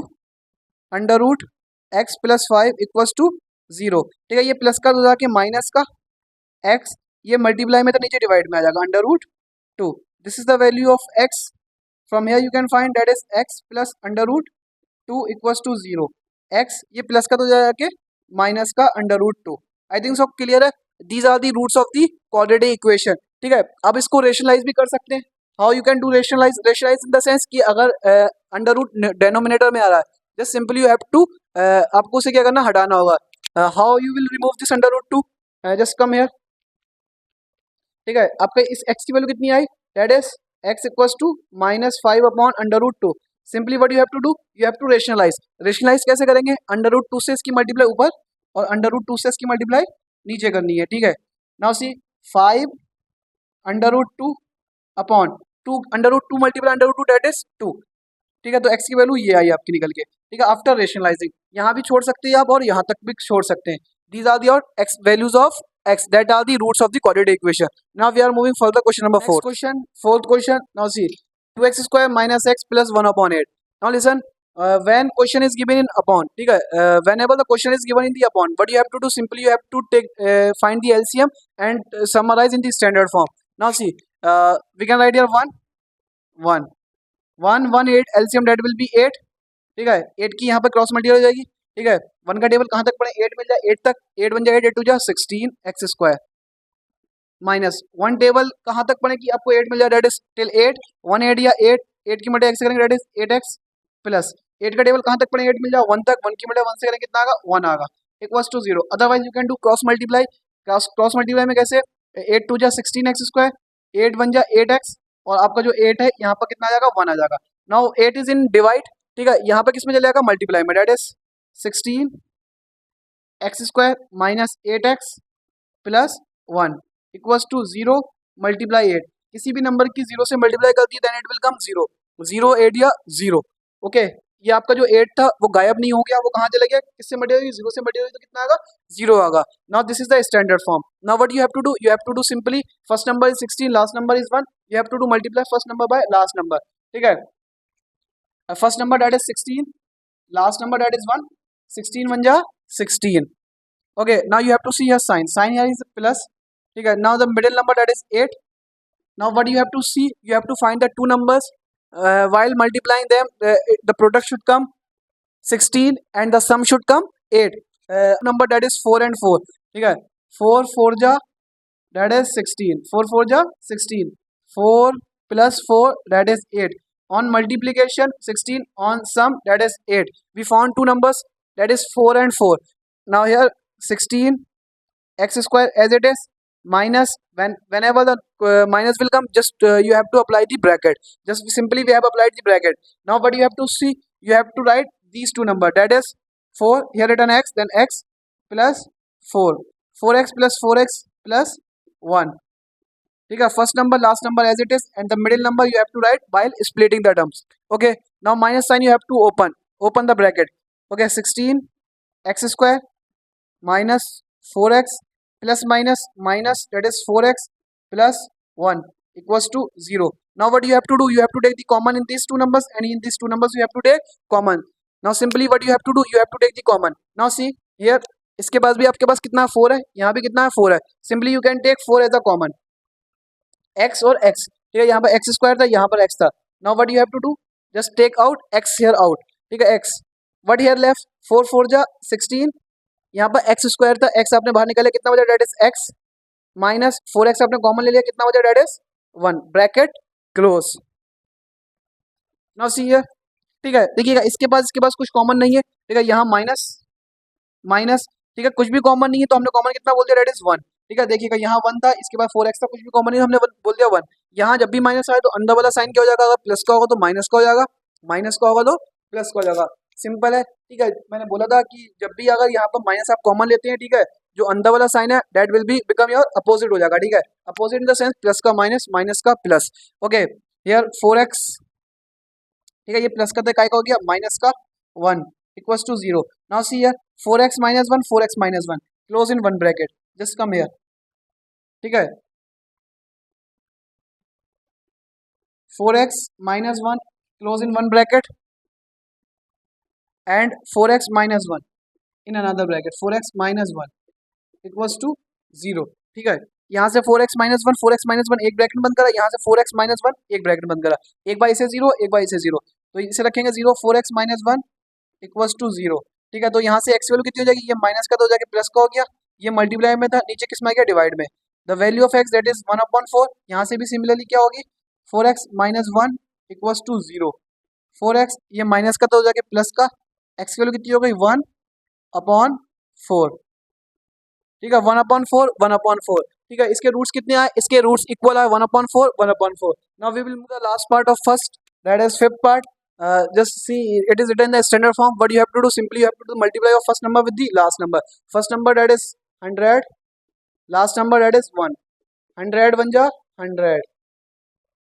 under root x plus 5 equals to 0, ठीक है। ये प्लस का तो जाके माइनस का x, ये मल्टीप्लाई में तो नीचे डिवाइड में आ जाएगा under root 2। This is the value of x, from here you can find that is x plus under root 2 equals to 0, x ये प्लस का तो जाके माइनस का under root 2। I think so clear है। These are the roots of the quadratic equation, ठीक है। अब इसको रेशनलाइज भी कर सकते हैं। How you can do rationalise, rationalise in the sense कि अगर अंडर रूट डेनोमिनेटर में आ रहा है, just simply you have to आपको उसे क्या करना, हटाना होगा। How you will remove this under root 2, just come here, ठीक है। आपका इस x की वैल्यू कितनी आई, that is x equals to -5 upon under root 2। Simply what you have to do, you have to rationalise. Rationalise कैसे करेंगे, अंडर रूट 2 से इसकी मल्टीप्लाई ऊपर और अंडर रूट 2 से इसकी मल्टीप्लाई नीचे करनी है, ठीक है। Now see 5 under root 2 upon 2 under root 2 multiply under root 2 that is 2, ठीक है। तो x की वैल्यू ये आई आपकी निकल के, ठीक है। आफ्टर रेशनलाइजिंग यहाँ भी छोड़ सकते हैं आप और यहाँ तक भी छोड़ सकते हैं। These are your x values of x, that are the roots of the quadratic equation. Now we are moving further, question number 4. Next question, fourth question. Now see, 2x square minus x plus 1 upon 8. Now listen, when question is given in upon, ठीक है, whenever the question is given in the upon, what you have to do, simply you have to take find the LCM and summarize in the standard form. Now see, we can write here 1 1 8 LCM, that will be 8, ठीक है। 8 की यहाँ पर क्रॉस मल्टीप्लाई हो जाएगी, ठीक है। 1 का टेबल कहाँ तक पड़े, 8 मिल जाए 8 तक, 8 बन जाए 8 टू जा 16 एक्स स्क्वायर माइनस 1 टेबल कहाँ तक पड़े कि आपको 8 मिल जाए, डेट इज टिल 8 1 8 या 8 की मल्टीप्लाई एक्स करेंगे, डेट इज 8x प्लस 8 का टेबल कहाँ तक पड़े, 8 मिल जाए 1 तक, 1 की मल्टीप्लाई 1 से करेंगे कितना आएगा, 1 आएगा equals to 0। Otherwise you can do cross multiply. Cross multiply में कैसे, 8 टू जा 16 एक्स स्क्वायर, 8 बन जा 8x और आपका जो 8 है यहाँ पर कितना आ जाएगा, 1 आ जाएगा। नाउ 8 इज इन डिवाइड, ठीक है। यहाँ पर किस में चले जाएगा, मल्टीप्लाई में, that is 16 x square minus 8x plus 1 equals to 0 multiply 8। किसी भी नंबर की 0 से मल्टीप्लाई कर दी देन इट विल कम 0, 0 8 या 0, ओके। ये आपका जो 8 था वो गायब नहीं हो गया, वो कहाँ चला गया, किससे मल्टीप्लाई, 0 से मल्टीप्लाई तो कितना आएगा, 0 आएगा। Now this is the standard form. Now what you have to do, you have to do simply first number is 16, last number is 1, you have to do multiply first number by last number, ठीक है। First number that is 16, last number that is 1, 16 बन जा 16, okay। Now you have to see your sign here is plus, ठीक है। Now the middle number that is 8, now what you have to see, you have to find the two numbers, while multiplying them the product should come 16 and the sum should come 8, number that is 4 and 4, ठीक है। 4 4 जा that is 16, 4 4 जा 16, 4 plus 4 that is 8, on multiplication 16, on sum that is 8, we found two numbers that is 4 and 4। now here 16 x square as it is minus, whenever the minus will come, just you have to apply the bracket, just simply we have applied the bracket। now what you have to see, you have to write these two number, that is 4 here written x, then x plus 4, 4x plus 4x plus 1, ठीक है। First number last number as it is and the middle number you have to write while splitting the terms, okay। now minus sign you have to open the bracket, okay। 16 x square minus 4x plus minus that is 4x plus 1 equals to 0। now what you have to do, you have to take the common in these two numbers and in these two numbers you have to take common। now simply what you have to do, you have to take the common। now see here, इसके पास भी आपके पास कितना 4 है, यहाँ भी कितना है 4 है, simply you can take 4 as a common, x और x, ठीक है। यहाँ पर x स्क्वायर था, यहाँ पर x था। now what you have to do, just take out x here out, ठीक है। x what here left, 4 4 जा 16 यहाँ पर एक्स स्क्वायर था, एक्स आपने बाहर निकाले कितना बचा, that is x minus 4x आपने कॉमन ले लिया, कितना बचा, that is 1, bracket close. Now see here, ठीक है, देखिएगा इसके पास कुछ कॉमन नहीं है, ठीक है, यहाँ माइनस माइनस, ठीक है, कुछ भी कॉमन नहीं है तो हमने कॉमन कितना बोल दिया, डेट इज 1, ठीक है, देखिएगा यहाँ 1 था, इसके बाद 4x था, कुछ भी कॉमन नहीं है, हमने बोल दिया 1। यहाँ जब भी माइनस आए तो अंदर वाला साइन क्या हो जाएगा, अगर प्लस का होगा तो माइनस का हो जाएगा, माइनस का होगा तो प्लस का हो जाएगा, सिंपल है, ठीक है। मैंने बोला था कि जब भी अगर यहाँ पर माइनस आप कॉमन लेते हैं, ठीक है, जो अंदर वाला साइन है that will be become your opposite हो जाएगा, ठीक है, opposite in the sense plus का माइनस, माइनस का प्लस। ओके, हियर 4x, ठीक है, ये प्लस का काय का हो गया, माइनस का 1 equals to 0। Now see here 4x minus 1, 4x minus 1 close in one bracket, just come here, ठीक है, 4x minus 1 close in one bracket and 4x minus 1 in another bracket, 4x minus 1 equals to 0, ठीक है। यहाँ से 4x माइनस 1, 4x माइनस 1 एक ब्रैकेट बंद करा, यहाँ से 4x माइनस 1 एक ब्रैकेट बंद करा, एक बार इसे 0, एक बार इसे 0, तो इसे रखेंगे 0, 4x माइनस 1 इक्वल्स टू 0, ठीक है। तो यहाँ से x वैल्यू कितनी हो जाएगी, ये माइनस का तो हो जाएगा प्लस का हो गया, ये मल्टीप्लाई में था, नीचे किस में आ गया, डिवाइड में, the value of x that is 1/4, यहाँ से भी सिमिलरली क्या होगी, 4x minus 1 equals to 0, 4x ये माइनस का तो हो जाएगा प्लस का, x की वैल्यू कितनी हो गई, 1/4, ठीक है, 1/4, 1/4, ठीक है। इसके रूट्स कितने आए, इसके रूट्स इक्वल आए 1/4, 1/4। Now we will move the last part of first, that is fifth part. Just see, it is written in the standard form. What you have to do, simply you have to do multiply of first number with the last number. First number that is 100, last number that is 1, 100 1 ja 100.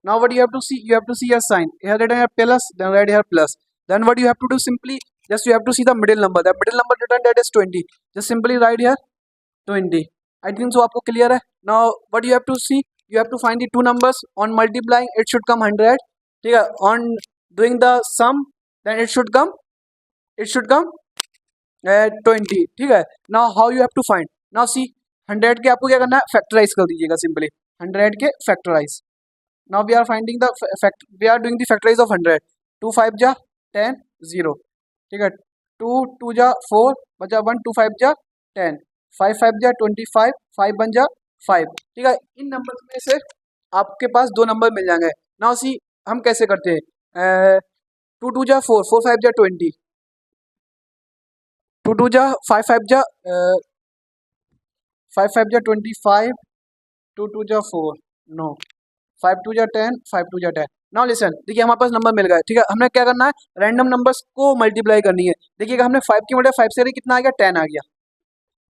Now what you have to see, you have to see your sign, here written here plus, then right here plus, then what you have to do, simply just you have to see the middle number, the middle number written that is 20, just simply write here 20। I think so आपको clear है। Now what you have to see, you have to find the two numbers, on multiplying it should come 100, ठीक है, on doing the sum then it should come 20, ठीक है। Now how you have to find, now see 100 के आपको क्या करना है, फैक्टराइज कर दीजिएगा, सिंपली 100 के factorise. Now we are finding the we are doing the factorize of 100, 2 5 जा 10 0, ठीक है, 2 2 जा 4 बचा 1, 2 5 जा 10, 5 5 जा 25, 5 1 जा 5, ठीक है। इन नंबर में से आपके पास दो नंबर मिल जाएंगे। नाउ सी हम कैसे करते हैं, 2 2 जा 4, 4 5 जा 20, 2 2 जा 5 5 जा 5 5 जा 25, 2 2 जा 4 नो, 5 2 जा 10, 5 2 जा 10। नाउ लिसन, देखिए हमारे पास नंबर मिल गए, ठीक है, हमने क्या करना है, रैंडम नंबर्स को मल्टीप्लाई करनी है। देखिएगा हमने 5 की मल्टीप्लाई 5 से करें कितना आ गया, 10 आ गया,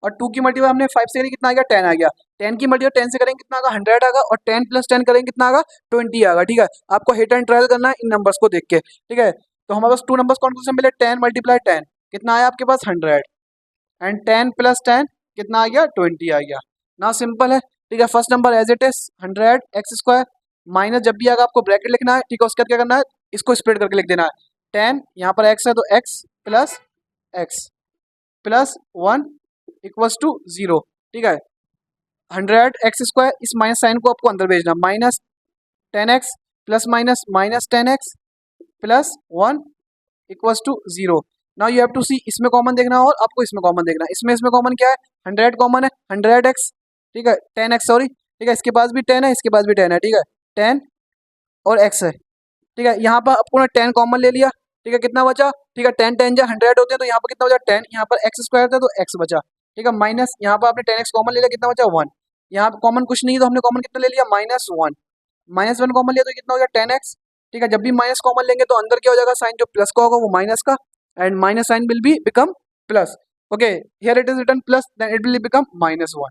और 2 की मल्टीप्लाई हमने 5 से करें कितना आ गया, 10 आ गया, 10 की मल्टीप्लाई 10 से करेंगे कितना आएगा, 100 आएगा, और 10 प्लस 10 करेंगे कितना आएगा, 20 आएगा, ठीक है। आपको हिट एंड ट्रायल करना है इन नंबर्स को देख के, ठीक है। तो हमारे पास टू नंबर्स कौन कौन से मिले, 10 मल्टीप्लाई 10 कितना आया आपके पास 100, एंड 10 प्लस 10 कितना आ गया, 20 आ गया। ना सिंपल है, ठीक है। First number as it is 100 x square, minus जब भी आएगा आपको ब्रैकेट लिखना है, ठीक है, उसके बाद क्या करना है, इसको स्प्रेड करके लिख देना है, 10 यहाँ पर x है तो x प्लस 1 इक्वल्स टू 0, ठीक है। 100 एक्स स्क्वायर, इस माइनस साइन को आपको अंदर भेजना, minus 10x plus minus minus 10x plus 1 equals to 0। Now you have to see, इसमें कॉमन देखना और आपको इसमें कॉमन देखना है। इसमें कॉमन क्या है, 100 कॉमन है, 100x, ठीक है, 10x सॉरी, ठीक है, इसके पास भी 10 है, इसके पास भी 10 है, ठीक है, 10 और x है, ठीक है। यहाँ पर आपको 10 कॉमन ले लिया, ठीक है, कितना बचा, ठीक है, 10 10 जा 100 होते हैं, तो यहाँ पर कितना बचा 10, यहाँ पर एक्स स्क्वायर था तो x बचा, ठीक है, माइनस यहाँ पर आपने 10x कॉमन ले लिया, कितना बचा 1, यहाँ पर कॉमन कुछ नहीं है तो हमने कॉमन कितना ले लिया, -1, -1 कॉमन लिया तो कितना हो गया 10x, ठीक है। जब भी माइनस कॉमन लेंगे तो अंदर क्या हो जाएगा, साइन जो प्लस का होगा वो माइनस का, and minus sign will be become plus. Okay, here it is written plus, then it will become -1,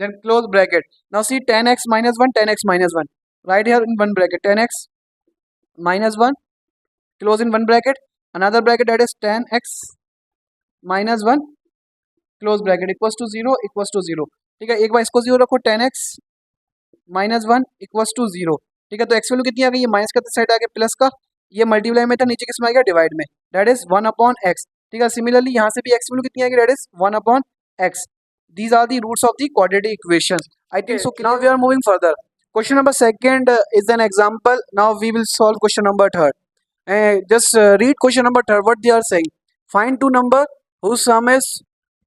then close bracket. Now see 10x minus 1, 10x minus 1, right here in one bracket, 10x minus 1 close in one bracket, another bracket that is 10x minus 1 close bracket equals to 0 equals to 0, ठीक है। एक बार इसको 0 रखो, 10x minus 1 equals to 0, ठीक है। तो x वैल्यू कितनी आ गई, ये माइनस का साइड आ गया प्लस का, ये मल्टीप्लाई में था, नीचे किसमें आ गया, डिवाइड में, दैट इज 1/x, ठीक है। सिमिलरली यहाँ से भी x वैल्यू कितनी आ गई, that is 1/x। These are the roots of the quadratic equation. I think so now we are moving further. Question number second is an example. Now we will solve question number third. Just read question number third, what they are saying, find two number whose sum is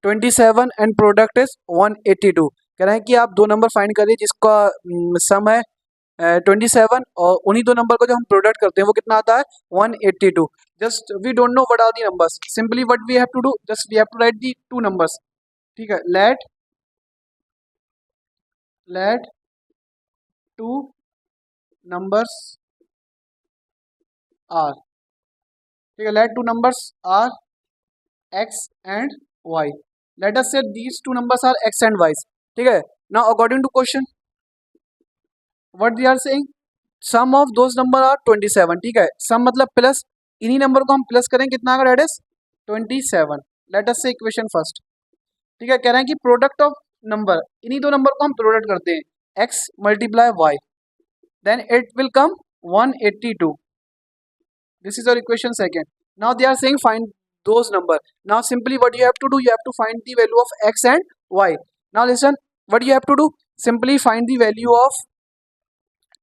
27 and product is 182। कह रहे हैं कि आप दो नंबर फाइंड करिए जिसका सम है 27 और उन्हीं दो नंबर को जो हम प्रोडक्ट करते हैं वो कितना आता है 182। Just we don't know what are the numbers, simply what we have to do, just we have to write the two numbers. ठीक है, लेट टू नंबर्स आर, ठीक है, let two numbers are x and y, let us say these two numbers are x and y। ठीक है, now according to question what they are saying, sum of those number are 27। ठीक है, sum मतलब प्लस, इन्हीं नंबर को हम प्लस करें कितना आएगा, that is 27। let us say equation first. ठीक है, कह रहे हैं कि प्रोडक्ट ऑफ नंबर, इन्हीं दो नंबर को हम प्रोडक्ट करते हैं x multiply y, then it will come 182। this is our equation second। now they are saying find those number। now simply what you have to do, you have to find the value of x and y। now listen, what you have to do, simply find the value of,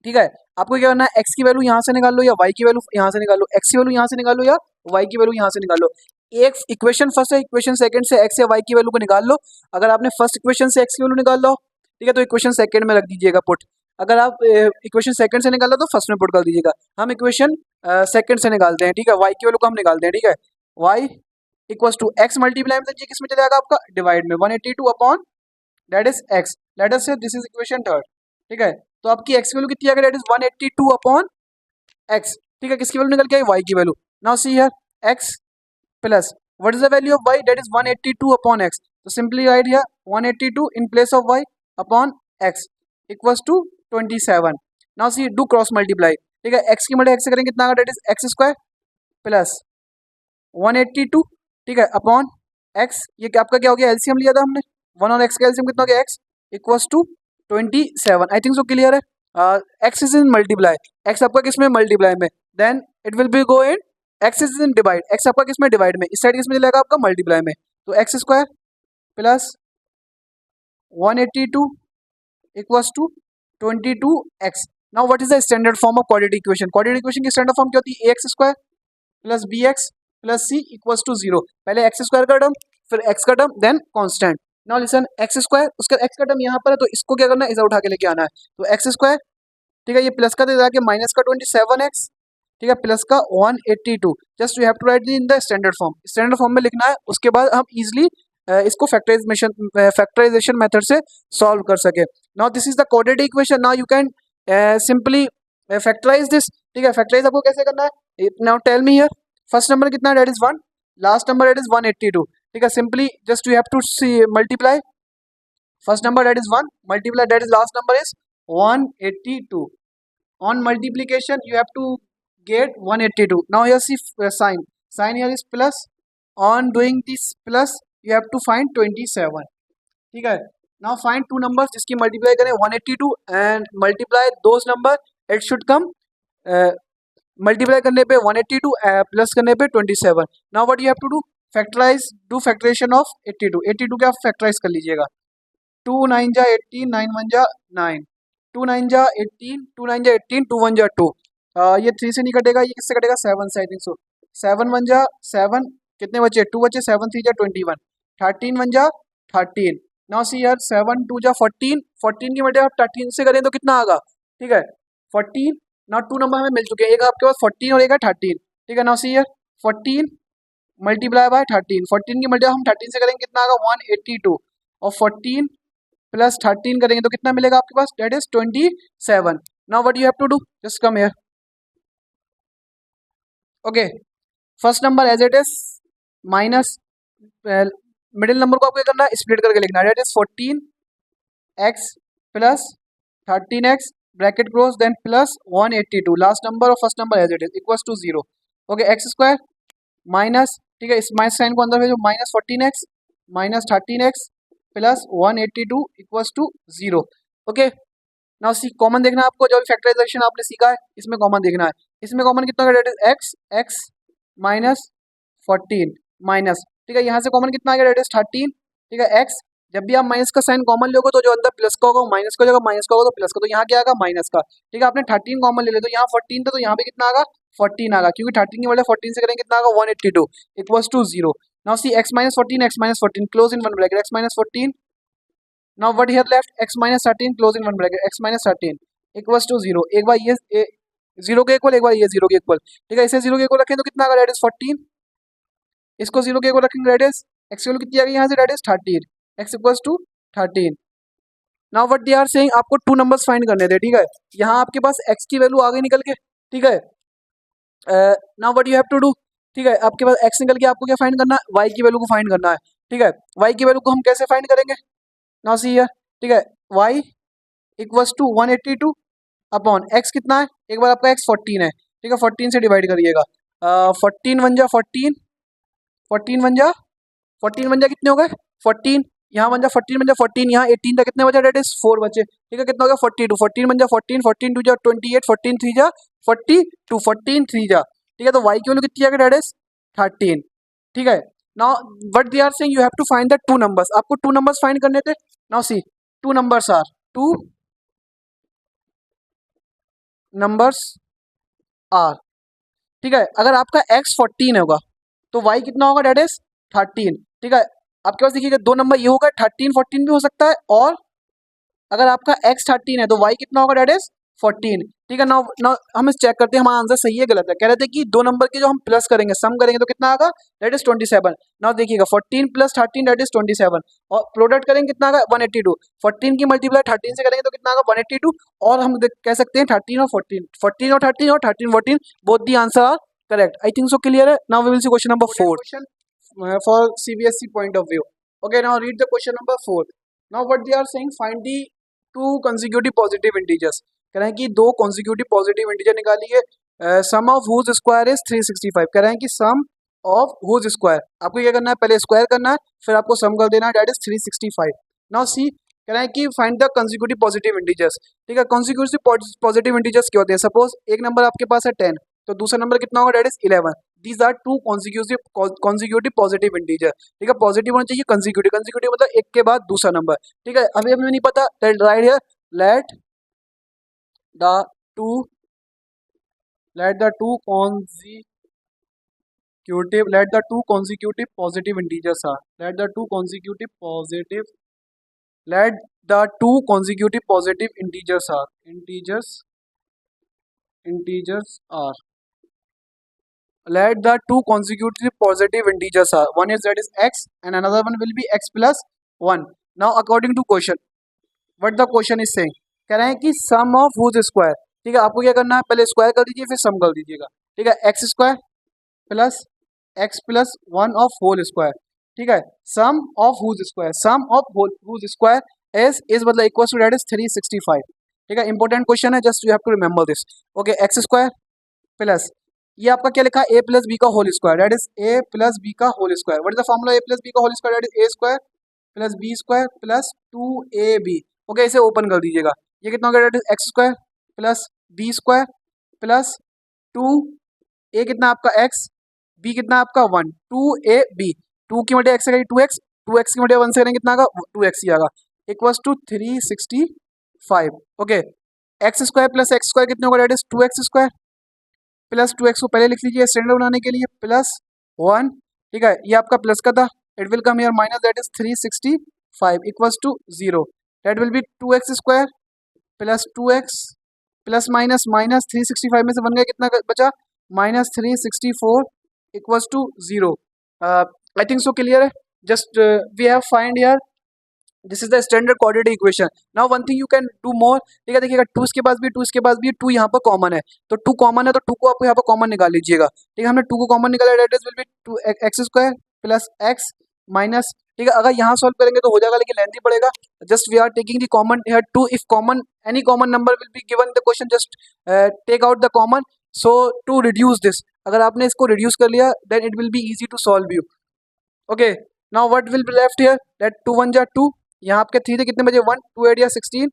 ठीक है, आपको क्या करना है, x की वैल्यू यहाँ से निकाल लो या y की वैल्यू यहाँ से निकाल लो, x की वैल्यू यहाँ से निकाल लो या y की वैल्यू यहाँ से निकाल लो। एक इक्वेशन फर्स्ट है, इक्वेशन सेकंड से x या y की वैल्यू को निकाल लो। अगर आपने फर्स्ट इक्वेशन से x की वैल्यू निकाल लो, ठीक है, तो इक्वेशन सेकंड में रख दीजिएगा पुट। अगर आप इक्वेशन सेकंड से निकाल लो तो फर्स्ट में पुट कर दीजिएगा। हम इक्वेशन सेकंड से निकालते हैं, ठीक है, y की वैल्यू को हम निकालते हैं। ठीक है, y equals to x multiply में किस में चलेगा आपका, डिवाइड में 182 upon that is x। Let us say this is equation third. ठीक है, तो आपकी x की वैल्यू कितनी आ गई, दैट इज 182 अपॉन x। ठीक है, किसकी वैल्यू निकल के आई, y की वैल्यू। Now see here x plus what is the value of y, that is 182 upon x। तो simply write here 182 in place of y upon x equals to 27। Now see do cross multiply. ठीक है, x की मल्टीप्लाई x से करेंगे कितना आएगा, that is x square plus 182, ठीक है, अपॉन x। ये आपका क्या हो गया, एलसीएम लिया था हमने, 1 और x का एलसीएम कितना हो गया, x equals to 27। I think so clear है। x is in multiply, x आपका किस में, मल्टीप्लाई में, then it will be go in, x is in divide, x आपका किस में, डिवाइड में, इस साइड किस में चलेगा आपका, मल्टीप्लाई में। तो x square plus 182 equals to 22x। Now what is the standard form of quadratic equation, quadratic equation की स्टैंडर्ड फॉर्म क्या होती है, ax square plus bx plus c equals to 0। पहले एक्स स्क्वायर का टर्म, फिर एक्स का term, then constant. Now listen, x square, उसका एक्स का टर्म यहाँ पर है तो इसको क्या करना है, इसे उठा के लेके आना है। तो एक्स स्क्वायर, ठीक है, ये प्लस का दे जाके माइनस का 27x, ठीक है, प्लस का 182। Just you have to write in the standard form, standard form में लिखना है, उसके बाद हम इजिली इसको फैक्टराइजेशन मेथड से सॉल्व कर सके। Now this is the quadratic equation. Now you can simply factorise this. ठीक है, फैक्टराइज आपको कैसे करना है, now tell me here, first number कितना है, that is 1, last number that is 182। ठीक है, simply just you have to see multiply first number that is 1 multiply that is last number is 182। on multiplication you have to get 182। now here see sign here is plus, on doing this plus you have to find 27। ठीक है, now find two numbers जिसकी multiply करें 182 and multiply those number, it should come multiply करने पे 182 प्लस करने पे 27। Now what you have to do, factorise, do factorisation of 82। 82 के आप फैक्टराइज कर लीजिएगा, 2 9 जा 18, 9 1 जा 9, 2 9 जा 18, 2 9 जा 18, 2 1 जा 2, ये 3 से नहीं कटेगा, ये किससे कटेगा, 7 से। आई थिंक सो 7 1 जा 7, कितने बचे, 2 बचे, 7 3 जा 21, 13 1 जा 13। नाउ सी यार 7 2 जा 14, 14 की मल्टीप्लाई आप 13 से करें तो कितना आएगा, ठीक है 14। नाउ टू नंबर हमें मिल चुके हैं, एक आपके पास 14 और एक है 13। ठीक है, now see here 14 multiply by 13, 14 की मल्टीप्लाई हम 13 से करेंगे कितना आएगा 182, और 14 प्लस 13 करेंगे तो कितना मिलेगा आपके पास, that is 27। Now what you have to do, just come here, okay, first number as it is minus middle number को आपको क्या करना है, स्प्लिट करके लिखना है, that is 14x plus 13x bracket close, then plus 182 last number और first number as it is equals to 0। Okay, x square minus, ठीक है, इस माइनस साइन को अंदर भेजो, minus 14x minus 13x plus 182 equals to 0। Okay, now see common देखना है आपको, जो भी फैक्टराइजेशन आपने सीखा है इसमें कॉमन देखना है। इसमें कॉमन कितना होगा, that is x minus 14 minus, ठीक है, यहाँ से कॉमन कितना आ गया, दैट इज 13। ठीक है, x, जब भी आप माइनस का साइन कॉमन लोगे तो जो अंदर प्लस का होगा माइनस का, होगा माइनस का होगा तो प्लस का, तो यहाँ क्या आएगा, माइनस का। ठीक है, आपने 13 कॉमन ले लिया तो यहाँ 14 था तो यहाँ पे कितना आएगा, 14 आएगा, क्योंकि 13 की वजह 14 से करेंगे कितना आएगा, 182 equals to 0। Now see x minus 14, close in one bracket, x minus 14. Now what here left, x minus 13, close in one bracket, x minus 13 equals to 0. एक बार ये 0 के इक्वल, एक बार ये 0 के इक्वल, ठीक है। इसे 0 के इक्वल रखें तो कितना आएगा, डेट इज 14। इसको 0 के इक्वल रखेंगे, डेट इज x की वैल्यू कितनी आ गई यहाँ से, that is 13, x equals to 13। Now what they are saying, आपको टू नंबर्स फाइंड करने थे, ठीक है। यहाँ आपके पास x की वैल्यू आ गई निकल के, ठीक है। Now what you have to do, ठीक है, आपके पास x निकल के, आपको क्या फाइंड करना है, y की वैल्यू को फाइंड करना है, ठीक है। y की वैल्यू को हम कैसे फाइंड करेंगे, नाउ सी हियर, ठीक है, y equals to 182 upon x कितना है, एक बार आपका x 14 है, ठीक है, 14 से डिवाइड करिएगा, 14 वन जा 14, 14 वन जा 14 वन जा कितने हो गए 14, यहाँ बन जा 14 बन जा 14, यहाँ 18 था, कितने बचा, डेट इज 4 बचे, ठीक है। कितना हो गया 42, 14 बन जा 14, 14 टू जा 28, 14 थ्री जा 42, 14 थ्री जा, ठीक है। तो y की वैल्यू कितनी आ गई, डेट इज 13, ठीक है। Now what they are saying, you have to find the two numbers, आपको टू नंबर्स फाइंड करने थे। Now see two numbers are, two numbers are, ठीक है। अगर आपका x 14 होगा तो y कितना होगा, डेट इज 13, ठीक है। आपके पास देखिएगा दो नंबर ये होगा, 13 14 भी हो सकता है, और अगर आपका x 13 है तो y कितना होगा, डेट इज 14, ठीक है। नाउ हम इस चेक करते हैं हमारा आंसर सही है गलत है। कह रहे थे कि दो नंबर के जो हम प्लस करेंगे, सम करेंगे तो कितना आएगा, डेट इज 27। नाउ देखिएगा 14 प्लस 13 डेट इज 27, और प्रोडक्ट करेंगे कितना आएगा 182, 14 की मल्टीप्लाई 13 से करेंगे तो कितना आएगा 182, और हम कह सकते हैं 13 और 14, 14 और 13 और 13 14, both the answer are correct. I think so clear है। Now we will see question number 4 for CBSE point of view. Okay, now read the question number 4. Now what they are saying, find the two consecutive positive integers. कह रहे हैं कि दो consecutive positive integer निकालिए, sum of whose square is 365. कह रहे हैं कि sum of whose square, आपको क्या करना है, पहले स्क्वायर करना है, फिर आपको सम कर देना है, डेट इज 365। नाउ सी कह रहे हैं कि find the consecutive positive integers, ठीक है। consecutive positive integers क्या होते हैं, सपोज एक नंबर आपके पास है 10, तो दूसरा नंबर कितना होगा, that is 11। These are two consecutive positive integer, ठीक है। पॉजिटिव होना चाहिए, कंसिक्यूटिव मतलब एक के बाद दूसरा नंबर, ठीक है। अभी हमें नहीं पता, right here let the two consecutive positive integers are, let the two consecutive positive integers are let the two consecutive positive integers are, one is that is x and another one will be x plus 1. Now according to question, what the question is saying, कह रहे हैं कि sum of whose square, ठीक है। आपको क्या करना है, पहले स्क्वायर कर दीजिए फिर सम कर दीजिएगा, ठीक है। X square plus X plus 1 of whole square, ठीक है। Sum of whose square is मतलब इक्वल टू डेट इज 365, ठीक है। इंपॉर्टेंट क्वेश्चन है, just you have to remember this. Okay, x square plus ये आपका क्या लिखा है, ए प्लस बी का whole square, that is A plus B का whole square. What is the formula A plus B का whole square, that is a square plus b square plus 2ab। Okay, इसे ओपन कर दीजिएगा, ये कितना होगा, that is x square plus b square plus 2 a कितना आपका एक्स, बी कितना आपका 1, 2ab, 2 की मल्टीप्लाई एक्स करेंगे 2x, 2x की मल्टीप्लाई 1 से करेंगे कितना आएगा 2x ही आएगा, equals to 365। Okay, x square plus x square कितने होगा, that is 2x square plus 2x को पहले लिख लीजिए स्टैंडर्ड बनाने के लिए, प्लस 1, ठीक है। ये आपका प्लस का था, it will come here minus, that is 365 equals to 0, that will be 2x square plus 2x प्लस माइनस माइनस 365 में से बन गया कितना बचा, minus 364 equals to 0। I think so clear है। Just we have find here this is the standard coordinate equation. Now one thing you can do more, ठीक है। देखिएगा 2 इसके पास भी 2 इसके पास भी 2 यहाँ पर कॉमन है, तो 2 कॉमन है तो 2 को आपको यहाँ पर कॉमन निकाल लीजिएगा, ठीक है। हमने 2 को कॉमन निकाला, that is will be 2x square plus x minus, ठीक है। अगर यहाँ सॉल्व करेंगे तो हो जाएगा, लेकिन लेंथी पड़ेगा। Just we are taking the common here 2, if common any common number will be given the question, just take out the common, so to reduce this, अगर आपने इसको रिड्यूस कर लिया then it will be easy to solve you. Okay, now what will be left here, that 2 1 जा 2, यहाँ आपके 3 थे कितने बजे 1, 2 8 जा 16,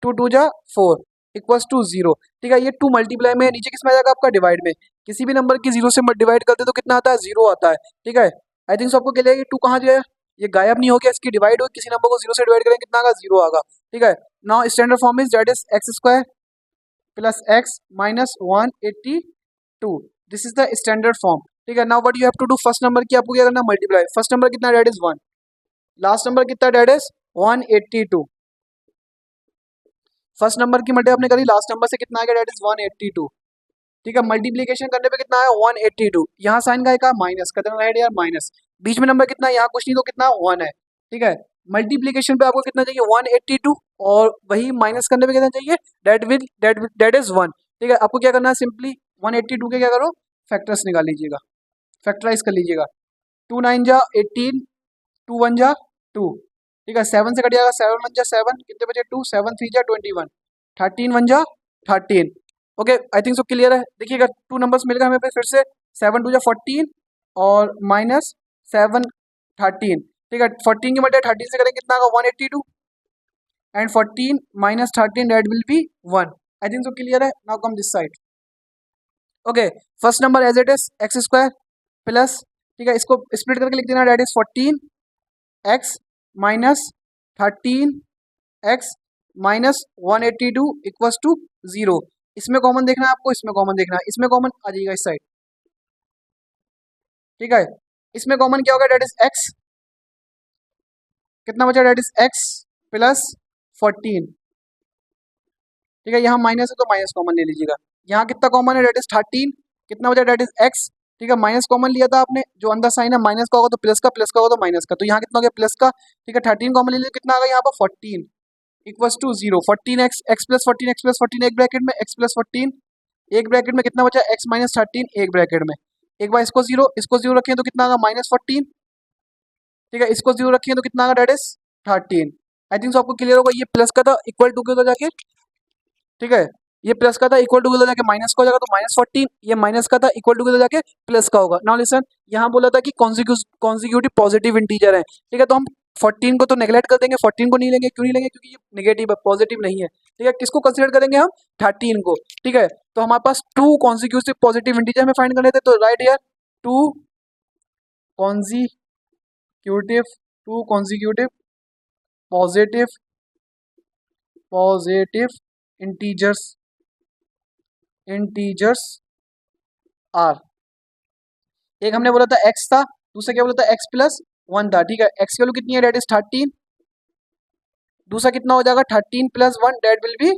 2 2 जा 4 इक्वल्स टू 0, ठीक है। ये 2 मल्टीप्लाई में नीचे किस में आ जाएगा आपका डिवाइड में, किसी भी नंबर की 0 से डिवाइड करते तो कितना आता है 0 आता है, ठीक है। आई थिंक सबको क्लियर है कि 2 कहाँ गया, ये गायब नहीं हो गया, इसकी डिवाइड हो, किसी नंबर को 0 से डिवाइड करेंगे कितना आएगा 0 आएगा, ठीक है। Now standard form is that is x square plus x minus 182, this is the standard form, ठीक है, now what you have to do, first number की आपको क्या करना, मल्टीप्लाई, फर्स्ट नंबर कितना, डेट इज 1, लास्ट नंबर कितना, डेट इज 182, फर्स्ट नंबर की मल्टी आपने करी, लास्ट नंबर से कितना आ गया, डेट इज 182, ठीक है, मल्टीप्लीकेशन करने पे कितना आया 182, यहाँ साइन का है माइनस, कितना राइट यार माइनस, बीच में नंबर कितना है, यहाँ कुछ नहीं तो कितना 1 है, ठीक है, मल्टीप्लीकेशन पे आपको कितना चाहिए 182, और वही माइनस करने पे कितना चाहिए, डेट इज 1, ठीक है, आपको क्या करना है, सिंपली 182 के क्या करो, फैक्टर्स निकाल लीजिएगा, फैक्टराइज कर लीजिएगा, 2 9 जा 18, 2 1 जा 2, ठीक है, 7 से कट जाएगा, 7 1 जा 7, कितने बचे 2, 7 3 जा 21, 13 1 जा 13, okay, I think so clear है, देखिएगा 2 नंबर्स मिल गए हमें पे फिर से, 7 2 जा 14 और माइनस 7 13, ठीक है, 14 की मल्टीप्लाई 13 से करेंगे कितना आएगा 182, and 14 minus 13 that will be 1, I think so clear है, now come this side, okay, first number as it is x square plus, ठीक है, इसको स्प्लिट करके लिख देना, that is 14 x minus 13 x minus 182 equals to 0, इसमें कॉमन देखना है आपको, इसमें कॉमन देखना है, इसमें कॉमन आ जाएगा इस साइड, ठीक है, इसमें कॉमन क्या होगा, डेट इज एक्स, कितना बचा, डेट इज एक्स प्लस 14, ठीक है, यहाँ माइनस है तो माइनस कॉमन ले लीजिएगा, यहाँ कितना कॉमन है, डेट इज 13, कितना बचा, डेट इज एक्स, ठीक है, माइनस कॉमन लिया था आपने, जो अंदर साइन है माइनस का होगा तो प्लस का, प्लस का होगा तो माइनस का, तो यहाँ कितना हो गया प्लस का, ठीक है, 13 कॉमन ले लिया, कितना आ गया यहाँ पर 14 equals to 0, 14 x, x plus 14, x plus 14 एक ब्रैकेट में, एक्स प्लस 14 एक ब्रैकेट में, कितना बचा एक्स माइनस 13 एक ब्रैकेट में, एक बार इसको जीरो रखें तो कितना आएगा -14, ठीक है, इसको जीरो रखें तो कितना आएगा, that is 13, I think so आपको क्लियर होगा, ये प्लस का था इक्वल टू के उधर जाके, ठीक है, ये प्लस का था इक्वल टू के उधर जाके माइनस का हो जाएगा, तो -14, ये माइनस का था इक्वल टू के उधर जाके प्लस का होगा, नाउ लिसन, यहाँ बोला था कि कॉन्जिक्यूटिव पॉजिटिव इंटीजर है, ठीक है, तो हम 14 को तो नेगलेक्ट कर देंगे, 14 को नहीं लेंगे, क्यों नहीं लेंगे, क्योंकि ये नेगेटिव है, पॉजिटिव नहीं है, ठीक है, किसको कंसीडर करेंगे हम 13 को, ठीक है, तो हमारे पास 2 कॉन्जिक्यूटिव पॉजिटिव इंटीजर में फाइंड कर लेते, तो right here 2 consecutive, 2 consecutive positive integers are, एक हमने बोला था x था, दूसरा क्या बोला था x प्लस 1 था, ठीक है, x की वैल्यू कितनी है, डेट इज 13, दूसरा कितना हो जाएगा 13 plus 1 that will be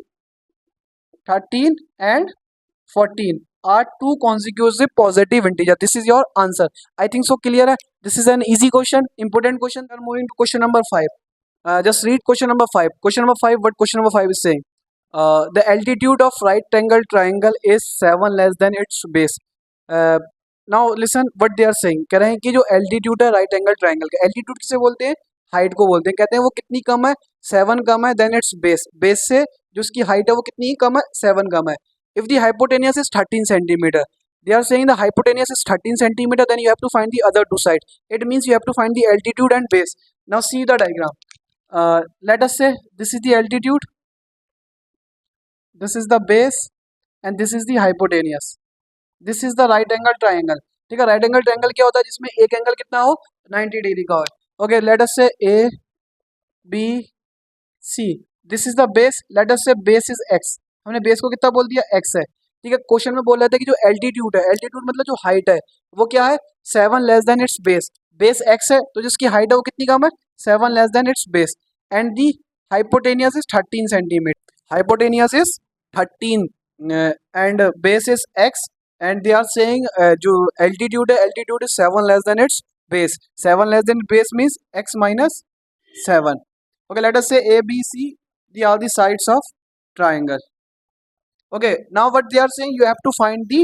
13 and 14 are 2 consecutive positive integer, this is your answer, I think so clear है, this is an easy question, important question, we are moving to question number 5, just read question number 5, what question number 5 is saying, the altitude of right angle triangle is 7 less than its base, now listen what they are saying, कह रहे हैं कि जो altitude है right angle triangle का, altitude किसे बोलते हैं, हाइट को बोलते हैं, कहते हैं वो कितनी कम है, 7 कम है देन इट्स बेस, बेस से जो उसकी हाइट है वो कितनी कम है, 7 कम है, if the hypotenuse is 13 centimeter, they are saying the hypotenuse is 13 centimeter, then you have to find the other two sides, it means you have to find the altitude and base, now see the diagram, let us say this is the altitude, this is the base and this is the hypotenuse, this is the right angle triangle, ठीक है, राइट एंगल ट्रायंगल क्या होता है, जिसमें एक एंगल कितना हो 90 डिग्री का हो, okay, let us say A B C, this is the base, let us say base is x, हमने बेस को कितना बोल दिया एक्स है, ठीक है, क्वेश्चन में बोल रहा था कि जो एल्टीट्यूड है, एल्टीट्यूड मतलब जो हाइट है वो क्या है 7 less than its base, base x है तो जिसकी हाइट है वो कितनी कम है 7 less than its base, and the hypotenuse is 13 centimetre, hypotenuse is 13 and base is x, and they are saying जो एल्टीट्यूड है, altitude is 7 less than its base, 7 less than base means x minus 7, okay, let us say a b c, they are the sides of triangle, okay, now what they are saying, you have to find the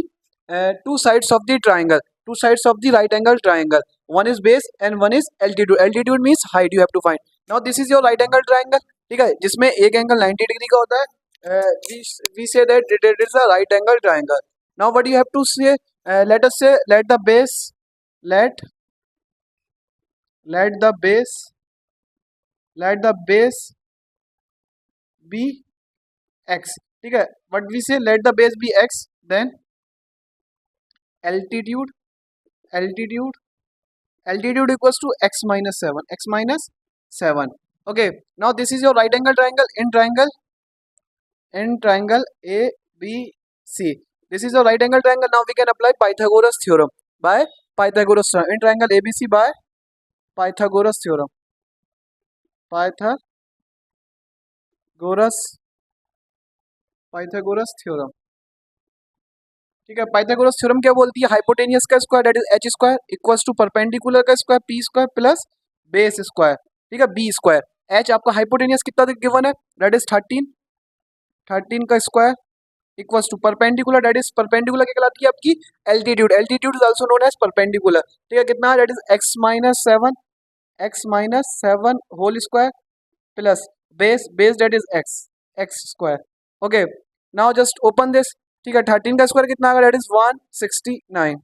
two sides of the triangle, two sides of the right angle triangle, one is base and one is altitude, altitude means height you have to find, now this is your right angle triangle, ठीक है, जिसमें एक एंगल 90 डिग्री का होता है, we say that it is a right angle triangle, now what you have to say, let us say let the base be x, ठीक है, what we say let the base be x, then altitude equals to x minus 7, okay, now this is your right angle triangle, in triangle a b c, this is your right angle triangle, now we can apply Pythagoras theorem, by Pythagoras theorem, in triangle ABC by Pythagoras theorem, Pythagoras Pythagoras theorem. ठीक है, पाइथागोरस थ्योरम क्या बोलती है, हाइपोटेनियस का square that is h square equals to perpendicular का square p square plus base square, ठीक है, बी स्क्वायर। एच आपका हाइपोटेनियस कितना गिवन है, दैट इज 13, 13 का square equals to perpendicular, that is perpendicular क्या कहलाती है आपकी, altitude, altitude is also known as perpendicular. ठीक है, कितना, that is x minus seven whole square plus base that is x square. Okay, now just open this. ठीक है, 13 का स्क्वायर कितना आएगा, that is 169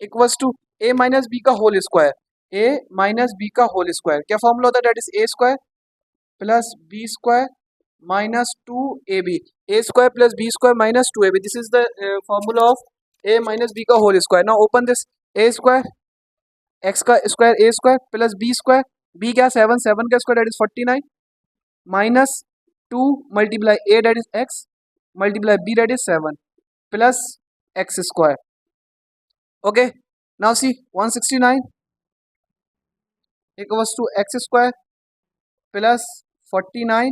equals to a minus b का whole square, a minus b का होल स्क्वायर क्या फॉर्मूला होता है, that is a square plus b square minus two a b, a square plus b square minus two a b, this is the formula of a minus b का whole square. Now open this, a square x का square a square plus b square, b क्या, सेवन, सेवन का square that is 49 minus two multiply a that is x multiply b that is 7 plus x square. Okay, now see 169 equals to x square plus 49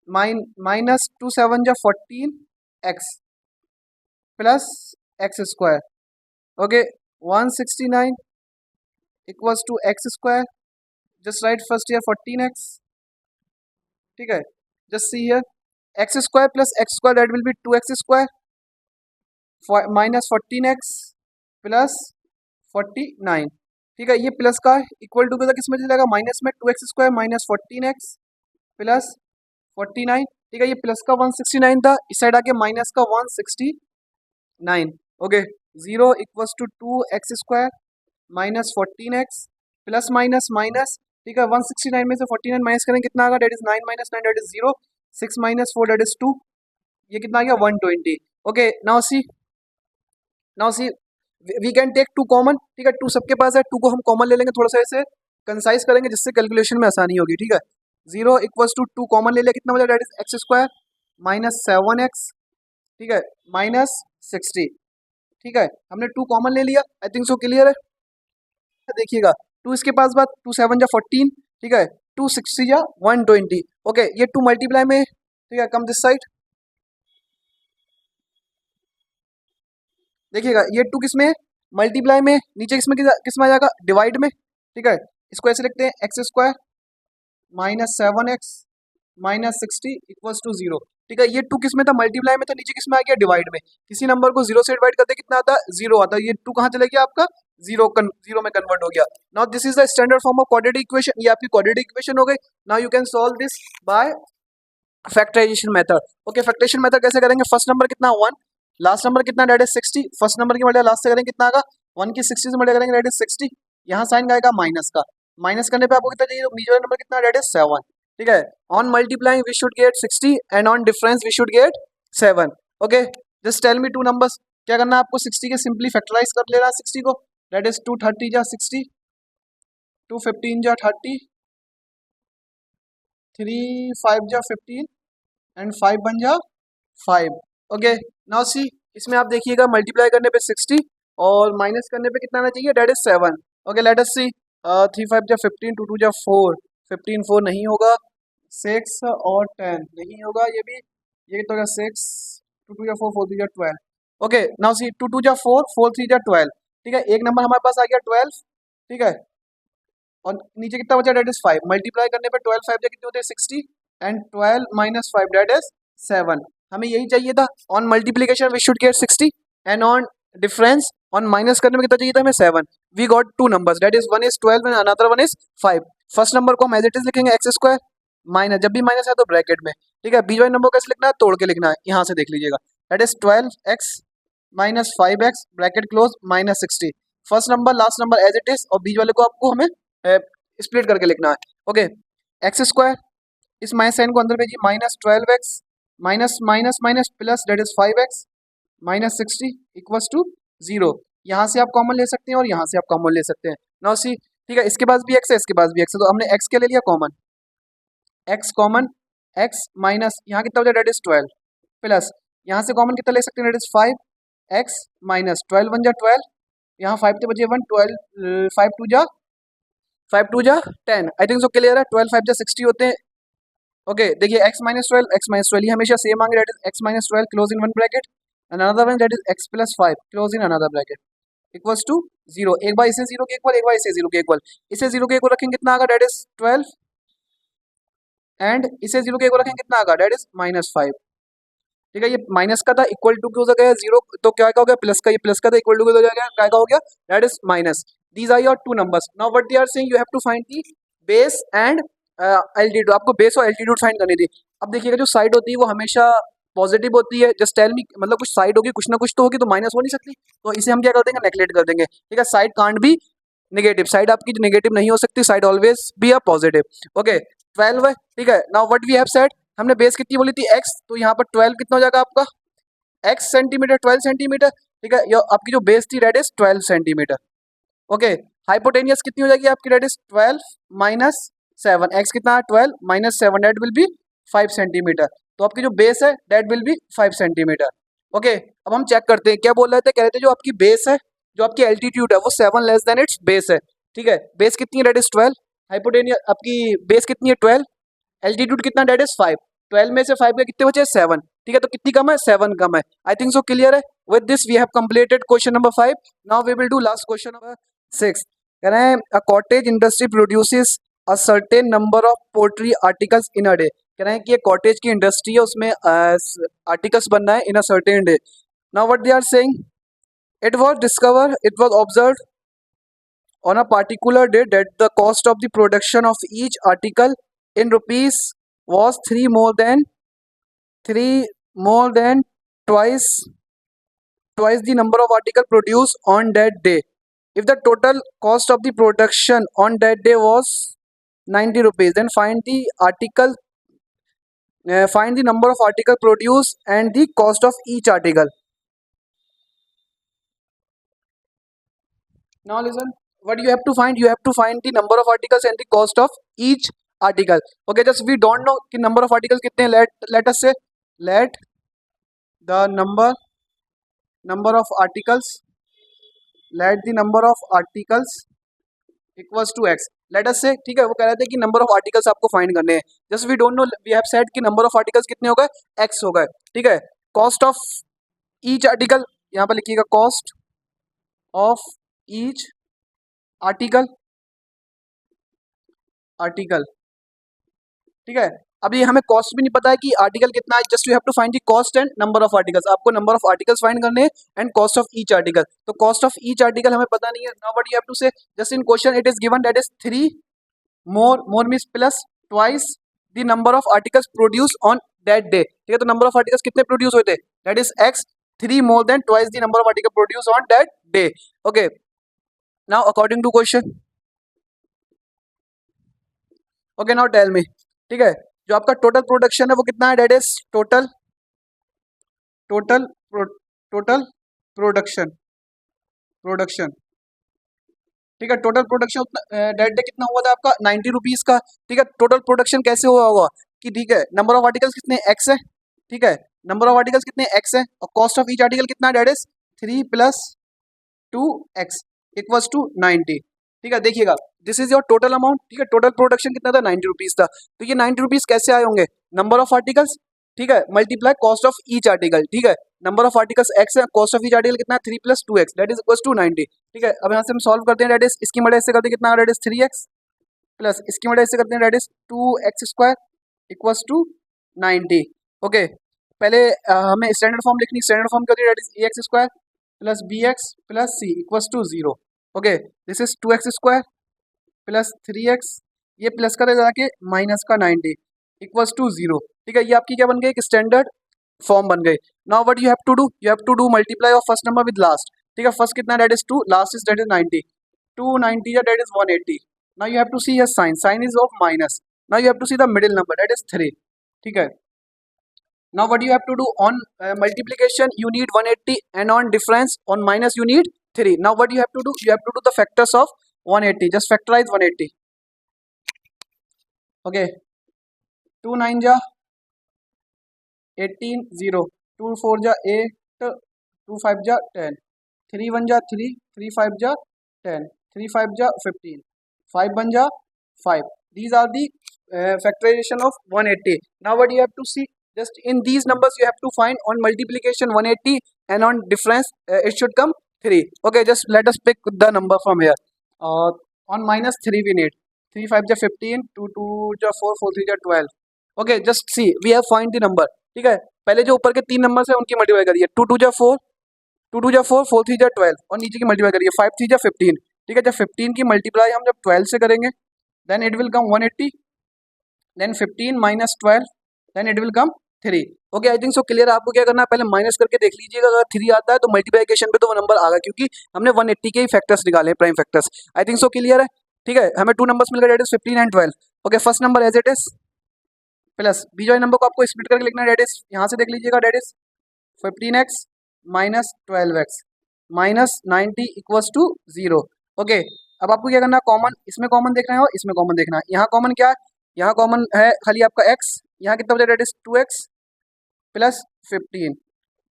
minus two seven जा 14 x plus x square. Okay, 169 equals to x square, just write first here 14x। ठीक है, just see here x square plus x square that will be 2x square minus 14x plus 49। ठीक है, ये प्लस का इक्वल टू किस में चलेगा, माइनस में 2x square minus 14x plus 49। ठीक है, ये प्लस का 169 था, इस साइड आके माइनस का 169। Okay, 0 equals to 2x square minus 14x plus minus minus. ठीक है, 169 में से 49 माइनस करें कितना आएगा, that is 9 minus 9 that is 0, 6 minus 4 that is 2, ये कितना आ गया 120। Okay, now see we can take two common. ठीक है, टू सबके पास है, टू को हम कॉमन ले लेंगे, थोड़ा सा ऐसे कंसाइज करेंगे जिससे कैलकुलेशन में आसानी होगी। ठीक है, 0 इक्वल्स टू 2 कॉमन ले लिया, कितना बचा, that is x square minus 7x, ठीक है, माइनस 60। ठीक है, हमने 2 कॉमन ले लिया, आई थिंक सो क्लियर है। देखिएगा, 2 इसके पास बात, 2 7 जा 14, ठीक है, 2 60 जा 120। ओके, ये 2 मल्टीप्लाई में, ठीक है, कम दिस साइड। देखिएगा, ये 2 किस में है, मल्टीप्लाई में, नीचे किस में आ जाएगा, डिवाइड में। ठीक है, इसको ऐसे लिखते हैं, x square minus 7x minus 60 equals to 0। ठीक है, ये 2 किस में था, मल्टीप्लाई में था, नीचे किस में आ गया, डिवाइड में। किसी नंबर को 0 से डिवाइड करते कितना आता है, 0 आता है, ये 2 कहाँ चले गया आपका, जीरो में कन्वर्ट हो गया। Now this is the standard form of quadratic equation, ये आपकी क्वाड्रेटिक इक्वेशन हो गई। Now you can solve this by factorisation method. Okay, factorisation method कैसे करेंगे, फर्स्ट नंबर कितना 1, लास्ट नंबर कितना, डेट इज 60, फर्स्ट नंबर की मल्टीप्लाई लास्ट से करेंगे कितना आएगा, 1 की 60 से मल्टीप्लाई करेंगे, डेट इज 60, यहाँ साइन आएगा माइनस का, माइनस करने पे आपको कितना चाहिए, मीजर नंबर कितना, डेट इज 7। ठीक है, on multiplying we should get 60 and on difference we should get 7। Okay, just tell me 2 numbers, क्या करना है आपको, 60 के सिंपली फैक्टराइज कर लेना 60 को, दैट इज 2 30 जा 60, 2 15 जा 30, 3 5 जा 15 एंड 5 बन जा 5। ओके, नाउ सी इसमें आप देखिएगा, मल्टीप्लाई करने पे 60 और माइनस करने पे कितना आना चाहिए, that is 7। Okay, let us see, 3 5 जा 15, 2 2 जा 4, 15 4 नहीं होगा, 6 और 10 नहीं होगा, ये तो 6, 2 2 जा 4, 4 3 जा 12। ओके, नाउ सी 2 2 जा 4, 4 3 जा 12। ठीक है, एक नंबर हमारे पास आ गया 12। ठीक है, और नीचे कितना बचा, डेट इज 5, मल्टीप्लाई करने पे 12 5 जा कितने होते हैं 60 एंड 12 माइनस 5 डेट इज 7। हमें यही चाहिए था, on multiplication we should get 60 and on difference, on minus करने में कितना चाहिए था हमें 7। We got 2 numbers, that is one is 12 and another one is 5। First number को हम एज इट इज लिखेंगे एक्स स्क्वायर माइनस, जब भी माइनस है तो ब्रैकेट में। ठीक है, बीच वाले नंबर कैसे लिखना है, तोड़ के लिखना है, यहाँ से देख लीजिएगा, that is 12x minus 5x bracket close minus 60। First number last number as it is, और बीच वाले को आपको हमें स्प्लिट करके लिखना है। ओके, एक्स स्क्वायर, इस माइनस साइन को अंदर भेजिए, minus 12x minus minus minus plus that is 5x minus 60 equals to 0। यहाँ से आप कॉमन ले सकते हैं और यहाँ से आप कॉमन ले सकते हैं। नाउ सी, ठीक है, इसके पास भी x है, इसके पास भी x है, तो हमने x क्या ले लिया, common, x common, x minus यहाँ कितना हो जाए, डेट इज 12 प्लस यहाँ से कॉमन कितना ले सकते हैं, डेट इज 5, एक्स माइनस 12 1 जा 12, यहाँ 5 थे बचे 1, 12 5 2 जा 10। आई थिंक सो क्लियर है। 12 5 जा 60 होते हैं। ओके देखिए x-12 ये हमेशा सेम आएंगे, that is x-12 close in one bracket and another one that is x+5 close in another bracket equals to 0। एक बार इसे 0 के इक्वल, एक बार इसे 0 के इक्वल। इसे 0 के इक्वल रखेंगे कितना आएगा, दैट इज 12 एंड इसे 0 के इक्वल रखेंगे कितना आएगा, दैट इज -5। ठीक है, ये माइनस का था, इक्वल टू क्लोज हो गया 0, तो क्या हो गया प्लस का, ये प्लस का था, इक्वल टू क्लोज हो गया, क्या हो गया, that is minus. These are your two numbers. Now what they are saying, you have to find the base and altitude. आपको बेस और एल्टीट्यूड फाइंड करनी थी। अब देखिएगा जो साइड होती है वो हमेशा पॉजिटिव होती है। जस्ट टेल मी, मतलब कुछ साइड होगी, कुछ ना कुछ तो होगी, तो माइनस हो नहीं सकती, तो इसे हम क्या कर देंगे, नेगलेक्ट कर देंगे। ठीक है, side can't be negative, side आपकी नेगेटिव नहीं हो सकती, side always be a positive. Okay 12 है। ठीक है, now what we have said, हमने बेस कितनी बोली थी x, तो यहाँ पर 12 कितना हो जाएगा आपका, x सेंटीमीटर, 12 सेंटीमीटर। ठीक है, ये आपकी जो बेस थी that is 12 centimetre. Okay, hypotenuse कितनी हो जाएगी आपकी, दैट इज 12 -7, x कितना है 12 -7, दैट विल बी 5 सेंटीमीटर। तो आपकी जो बेस है that will B 5 centimetre. Okay, अब हम चेक करते हैं क्या बोल रहे थे, कह रहे थे जो आपकी बेस है, जो आपकी एल्टीट्यूड है वो 7 लेस देन इट्स बेस है। ठीक है, बेस कितनी है, दैट इज 12, हाइपोटेनियस आपकी बेस कितनी है 12, एल्टीट्यूड कितना, दैट इज 5, 12 में से 5 के कितने बचे 7। ठीक है, तो कितनी कम है, 7 कम है। आई थिंक सो क्लियर है। With this we have completed question number 5। Now we will do last question number 6। कह रहे हैं a cottage industry produces a certain number of poultry articles in a day. कह रहे हैं कि ये कॉटेज की इंडस्ट्री है, उसमें आर्टिकल्स बनना है in a certain day. Now what they are saying, it was observed on a particular day that the cost of the production of each article in rupees was three more than twice the number of article produced on that day. If the total cost of the production on that day was 90 rupees, then find the number of article produced and the cost of each article. Now listen, what you have to find, you have to find the number of articles and the cost of each article. Okay, just we don't know कि number of articles कितने हैं, let us say let the number of articles, let the number of articles equals to x, let us say। ठीक है, वो कह रहे थे कि नंबर ऑफ आर्टिकल्स आपको फाइंड करने हैं। Just we don't know, we have said कि नंबर ऑफ आर्टिकल्स कितने हो गए, x हो गए। ठीक है, कॉस्ट ऑफ ईच आर्टिकल, यहाँ पर लिखिएगा कॉस्ट ऑफ ईच आर्टिकल, ठीक है। अब ये हमें कॉस्ट भी नहीं पता है कि आर्टिकल कितना है, just you have to find the cost and number of articles. आपको नंबर ऑफ आर्टिकल्स फाइंड करने हैं and cost of each article. तो कॉस्ट ऑफ ईच आर्टिकल हमें पता नहीं है। Now what you have to say, just in question it is given that is 3 more means plus twice the number of articles produce on that day. ठीक है, तो नंबर ऑफ आर्टिकल्स कितने प्रोड्यूस हुए थे, that is x, 3 more than twice the number of article produce on that day. Okay, now according to question, okay now tell me. ठीक है, जो आपका टोटल प्रोडक्शन है वो कितना है, दैट इज टोटल प्रोडक्शन। ठीक है, टोटल प्रोडक्शन उतना डेट डे कितना हुआ था आपका 90 रुपीज का। ठीक है, टोटल प्रोडक्शन कैसे हुआ होगा कि ठीक है, नंबर ऑफ आर्टिकल्स कितने एक्स है। ठीक है, नंबर ऑफ आर्टिकल्स कितने एक्स है और कॉस्ट ऑफ ईच आर्टिकल कितना, that is 3 + 2x equals to 90। ठीक है, देखिएगा this is your total amount. ठीक है, टोटल प्रोडक्शन कितना था 90 रुपीज था, तो ये 90 रुपीज कैसे आए होंगे, नंबर ऑफ आर्टिकल्स, ठीक है, multiply cost of each article. ठीक है, नंबर ऑफ आर्टिकल्स x है, कॉस्ट ऑफ ईच आर्टिकल कितना है 3 + 2x that is equals to 90। ठीक है, अब यहाँ से हम सॉल्व करते हैं, दैट इज इसकी मदद से करते हैं कितना, दैट इज 3x प्लस इसकी मदद से करते हैं that is 2x² equals to 90। Okay, पहले हमें स्टैंडर्ड फॉर्म लिखनी, स्टैंडर्ड फॉर्म क्या होती है, that is ax² plus bx plus c equals to 0। Okay, this is 2x² plus 3x, ये प्लस का जाके माइनस का 90 इक्वल्स टू 0। ठीक है, ये आपकी क्या बन गई, एक स्टैंडर्ड फॉर्म बन गई। Now what you have to do multiply of first number with last. ठीक है, फर्स्ट कितना, that is 2, last is that is 90, 290 या that is 180। Now you have to see here sign is of minus. Now you have to see the middle number that is 3। ठीक है, now what you have to do on multiplication you need 180 and on difference on minus you need 3। now what you have to do, you have to do the factors of 180, just factorize 180। okay, 2 9 ja 18 0, 2 4 ja 8, 2 5 जा 10, 3 1 जा 3, 3 5 जा 10, 3 5 जा 15, 5 1 जा 5. These are the factorization of 180. Now what you have to see, just in these numbers you have to find on multiplication 180 and on difference it should come 3. Okay, just let us pick the number from here. On minus 3 we need 3 5 ja 15, 2 2 ja 4, 4 3 ja 12. Okay, just see we have find the number. ठीक है, पहले जो ऊपर के 3 नंबर है उनकी मल्टीप्लाई करिए. 2 2 जा 4, 2 2 जा 4, 4 3 जा 12 और नीचे की मल्टीप्लाई करिए. 5 3 जा 15. ठीक है, जब 15 की मल्टीप्लाई हम जब 12 से करेंगे then it will come 180, then 15 minus 12, then it will come 3. Okay, I think so clear. आपको क्या करना है, पहले माइनस करके देख लीजिएगा. अगर 3 आता है तो मल्टीप्लिकेशन पे तो वो नंबर आ गया, क्योंकि हमने 180 के ही फैक्टर्स निकाले, prime factors. I think so clear है. ठीक है, हमें 2 नंबर्स मिल गए, that is 15 and 12. Okay, first number as it is plus बीजो नंबर को आपको स्प्लिट करके लिखना है. डेट इज यहाँ से देख लीजिएगा, that is 15x minus 12x minus 90 equals to 0. Okay, अब आपको क्या करना है, कॉमन इसमें कॉमन देखना है और इसमें कॉमन देखना है. यहाँ कॉमन क्या है, यहाँ कॉमन है खाली आपका x. यहाँ कितना बचा, डेट इज 2x प्लस 15.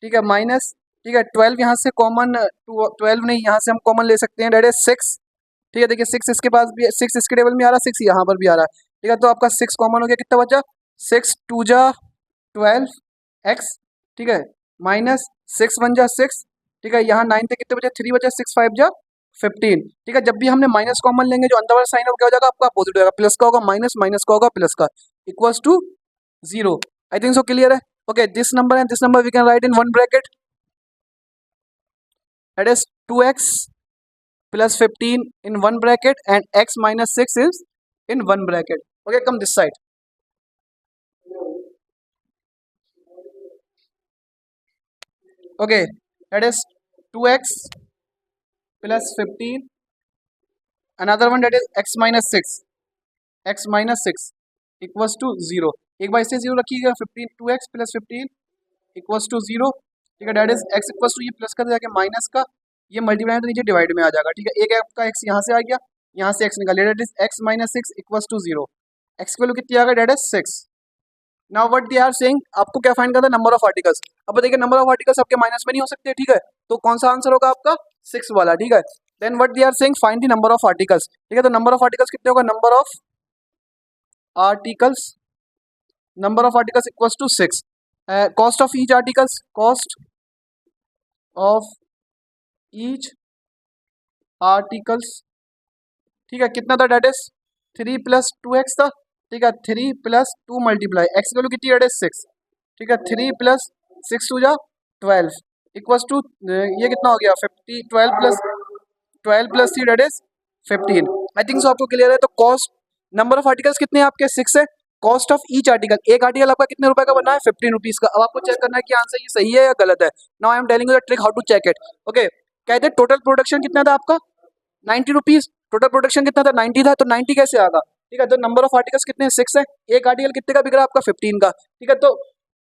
ठीक है, माइनस, ठीक है 12 यहाँ से कॉमन, 12 नहीं, यहाँ से हम कॉमन ले सकते हैं, डेट इज 6. ठीक है, देखिए 6 इसके पास भी, 6 इसके टेबल में आ रहा है, 6 यहाँ पर भी आ रहा है. ठीक है, तो आपका 6 कॉमन हो गया, कितना बचा 6 2 जा 12x. ठीक है, माइनस 6 1 जा 6. ठीक है, यहाँ 9 थे, कितने बचे 3 बचा, 6 5 जा 15. ठीक है, जब भी हमने माइनस कॉमन लेंगे जो अंदर वाला साइन हो क्या हो जाएगा आपका अपोजिट हो जाएगा, प्लस का होगा माइनस, माइनस का होगा प्लस का, equals to 0. I think so clear है. Okay, this number and this number we can write in one bracket, that is 2x plus 15 in one bracket and x minus 6 is in one bracket. Okay, come this side. Okay, that is 2x plus 15, another one that is x minus 6, x minus 6 equals to 0. एक बार इसे 0 रखिएगा, 15 2x plus 15 equals to 0. ठीक है, that is x equals to ये प्लस का जाके माइनस का, ये मल्टीप्लाई तो नीचे डिवाइड में आ जाएगा. ठीक है, एक आपका x यहाँ से आ गया, यहाँ से x निकालिए, that is x minus 6 equals to 0. x की वैल्यू कितनी आ गई, that is 6. Now what they are saying, आपको क्या फाइंड करना है, नंबर ऑफ आर्टिकल्स. अब देखिए नंबर ऑफ आर्टिकल्स आपके माइनस में नहीं हो सकते. ठीक है, तो कौन सा आंसर होगा आपका 6 वाला. ठीक है, then what they are saying, find the number of articles. ठीक है, तो नंबर ऑफ आर्टिकल्स कितने होगा, number of articles, number of articles equals to 6. Cost of each articles, cost of each articles. ठीक है, कितना था, डेट इज 3 प्लस 2x था. ठीक है, 3 प्लस 2 मल्टीप्लाई x की वैल्यू कितनी, डेट इज 6. ठीक है, 3 प्लस 6 टू जा 12 इक्वल्स टू ये कितना हो गया 50, 12 plus 3 that is 15. I think so आपको क्लियर है. तो कॉस्ट, नंबर ऑफ आर्टिकल्स कितने हैं आपके 6 है. कॉस्ट ऑफ ईच आर्टिकल, एक आर्टिकल आपका कितने रुपए का बना है, 15 रुपीज का. अब आपको चेक करना है कि आंसर ये सही है या गलत है. Now I am telling you the trick how to check it. Okay, कहते हैं टोटल प्रोडक्शन कितना था आपका 90 रुपीज. टोटल प्रोडक्शन कितना था 90 था, तो 90 कैसे आगा. ठीक है, तो नंबर ऑफ आर्टिकल्स कितने हैं 6 है. एक आर्टिकल कितने का बिक रहा है आपका 15 का. ठीक है, तो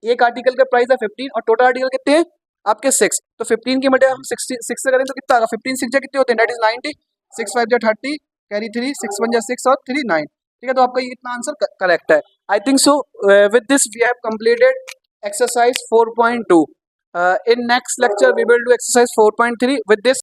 एक आर्टिकल का प्राइस है 15 और टोटल आर्टिकल कितने हैं आपके 6. तो 15 की मल्टीप्लाई हम 6 से करें तो कितना आएगा, 15 6 कितने होते हैं, दैट इज 90, 6 5 जा 30, कैरी 3, 6 1 जा 6 और 3 9. ठीक है, तो आपका ये इतना आंसर करेक्ट है. I think so with this we have completed exercise 4.2. In next lecture we will do exercise 4.3. With this